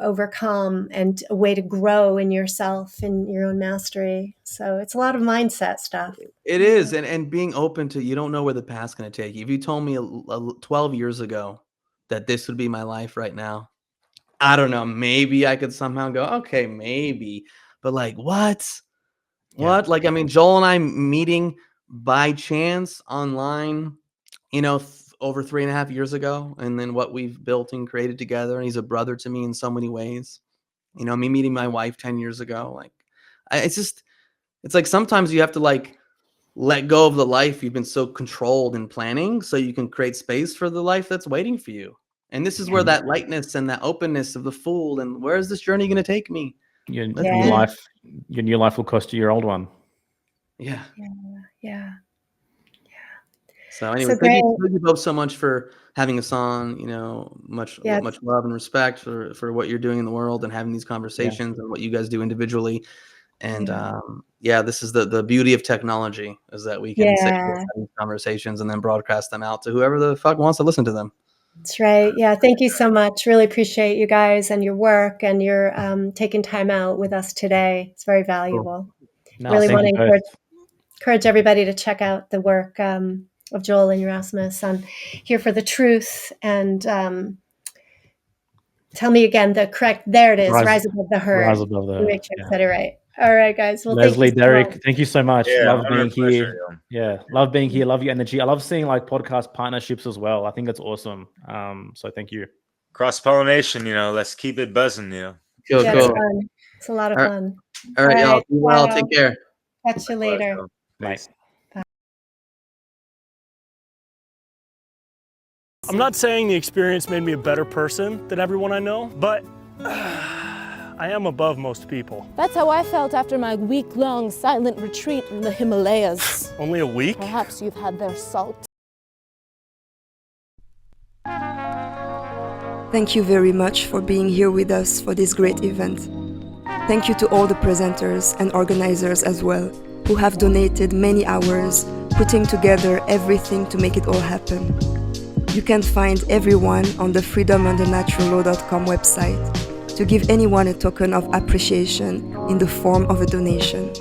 overcome and a way to grow in yourself and your own mastery. So it's a lot of mindset stuff. It is. And being open to, you don't know where the past's going to take you. If you told me 12 years ago that this would be my life right now, I don't know, maybe I could somehow go, okay, maybe. But like, what? Like, I mean, Joel and I meeting by chance online, over 3.5 years ago, and then what we've built and created together. And he's a brother to me in so many ways. Me meeting my wife 10 years ago, it's like sometimes you have to let go of the life you've been so controlled in planning so you can create space for the life that's waiting for you. And this is where that lightness and that openness of the fool and where is this journey going to take me? Your new life will cost you your old one. Yeah. Yeah. So anyway, thank you both so much for having us on. Much love and respect for what you're doing in the world and having these conversations and what you guys do individually. And this is the beauty of technology, is that we can sit here and have these conversations and then broadcast them out to whoever the fuck wants to listen to them. That's right. Yeah. Thank you so much. Really appreciate you guys and your work and your taking time out with us today. It's very valuable. No, really want to encourage everybody to check out the work of Joel and Yerasimos on Here for the Truth. And tell me again the correct, there it is, Rise Above the Herd. Rise Above the Herd. Make sure I said it right. All right, guys. Well, Leslie, thank you so Derek, much. thank you so much. Love being here. Pleasure, love being here. Love your energy. I love seeing podcast partnerships as well. I think that's awesome. So thank you. Cross-pollination, let's keep it buzzing, Cool. It's fun. It's a lot of fun. All right, y'all. Be well. Take care. Catch you later. Thanks. I'm not saying the experience made me a better person than everyone I know, but I am above most people. That's how I felt after my week-long silent retreat in the Himalayas. Only a week? Perhaps you've had their salt. Thank you very much for being here with us for this great event. Thank you to all the presenters and organizers as well, who have donated many hours putting together everything to make it all happen. You can find everyone on the freedomundernaturallaw.com website to give anyone a token of appreciation in the form of a donation.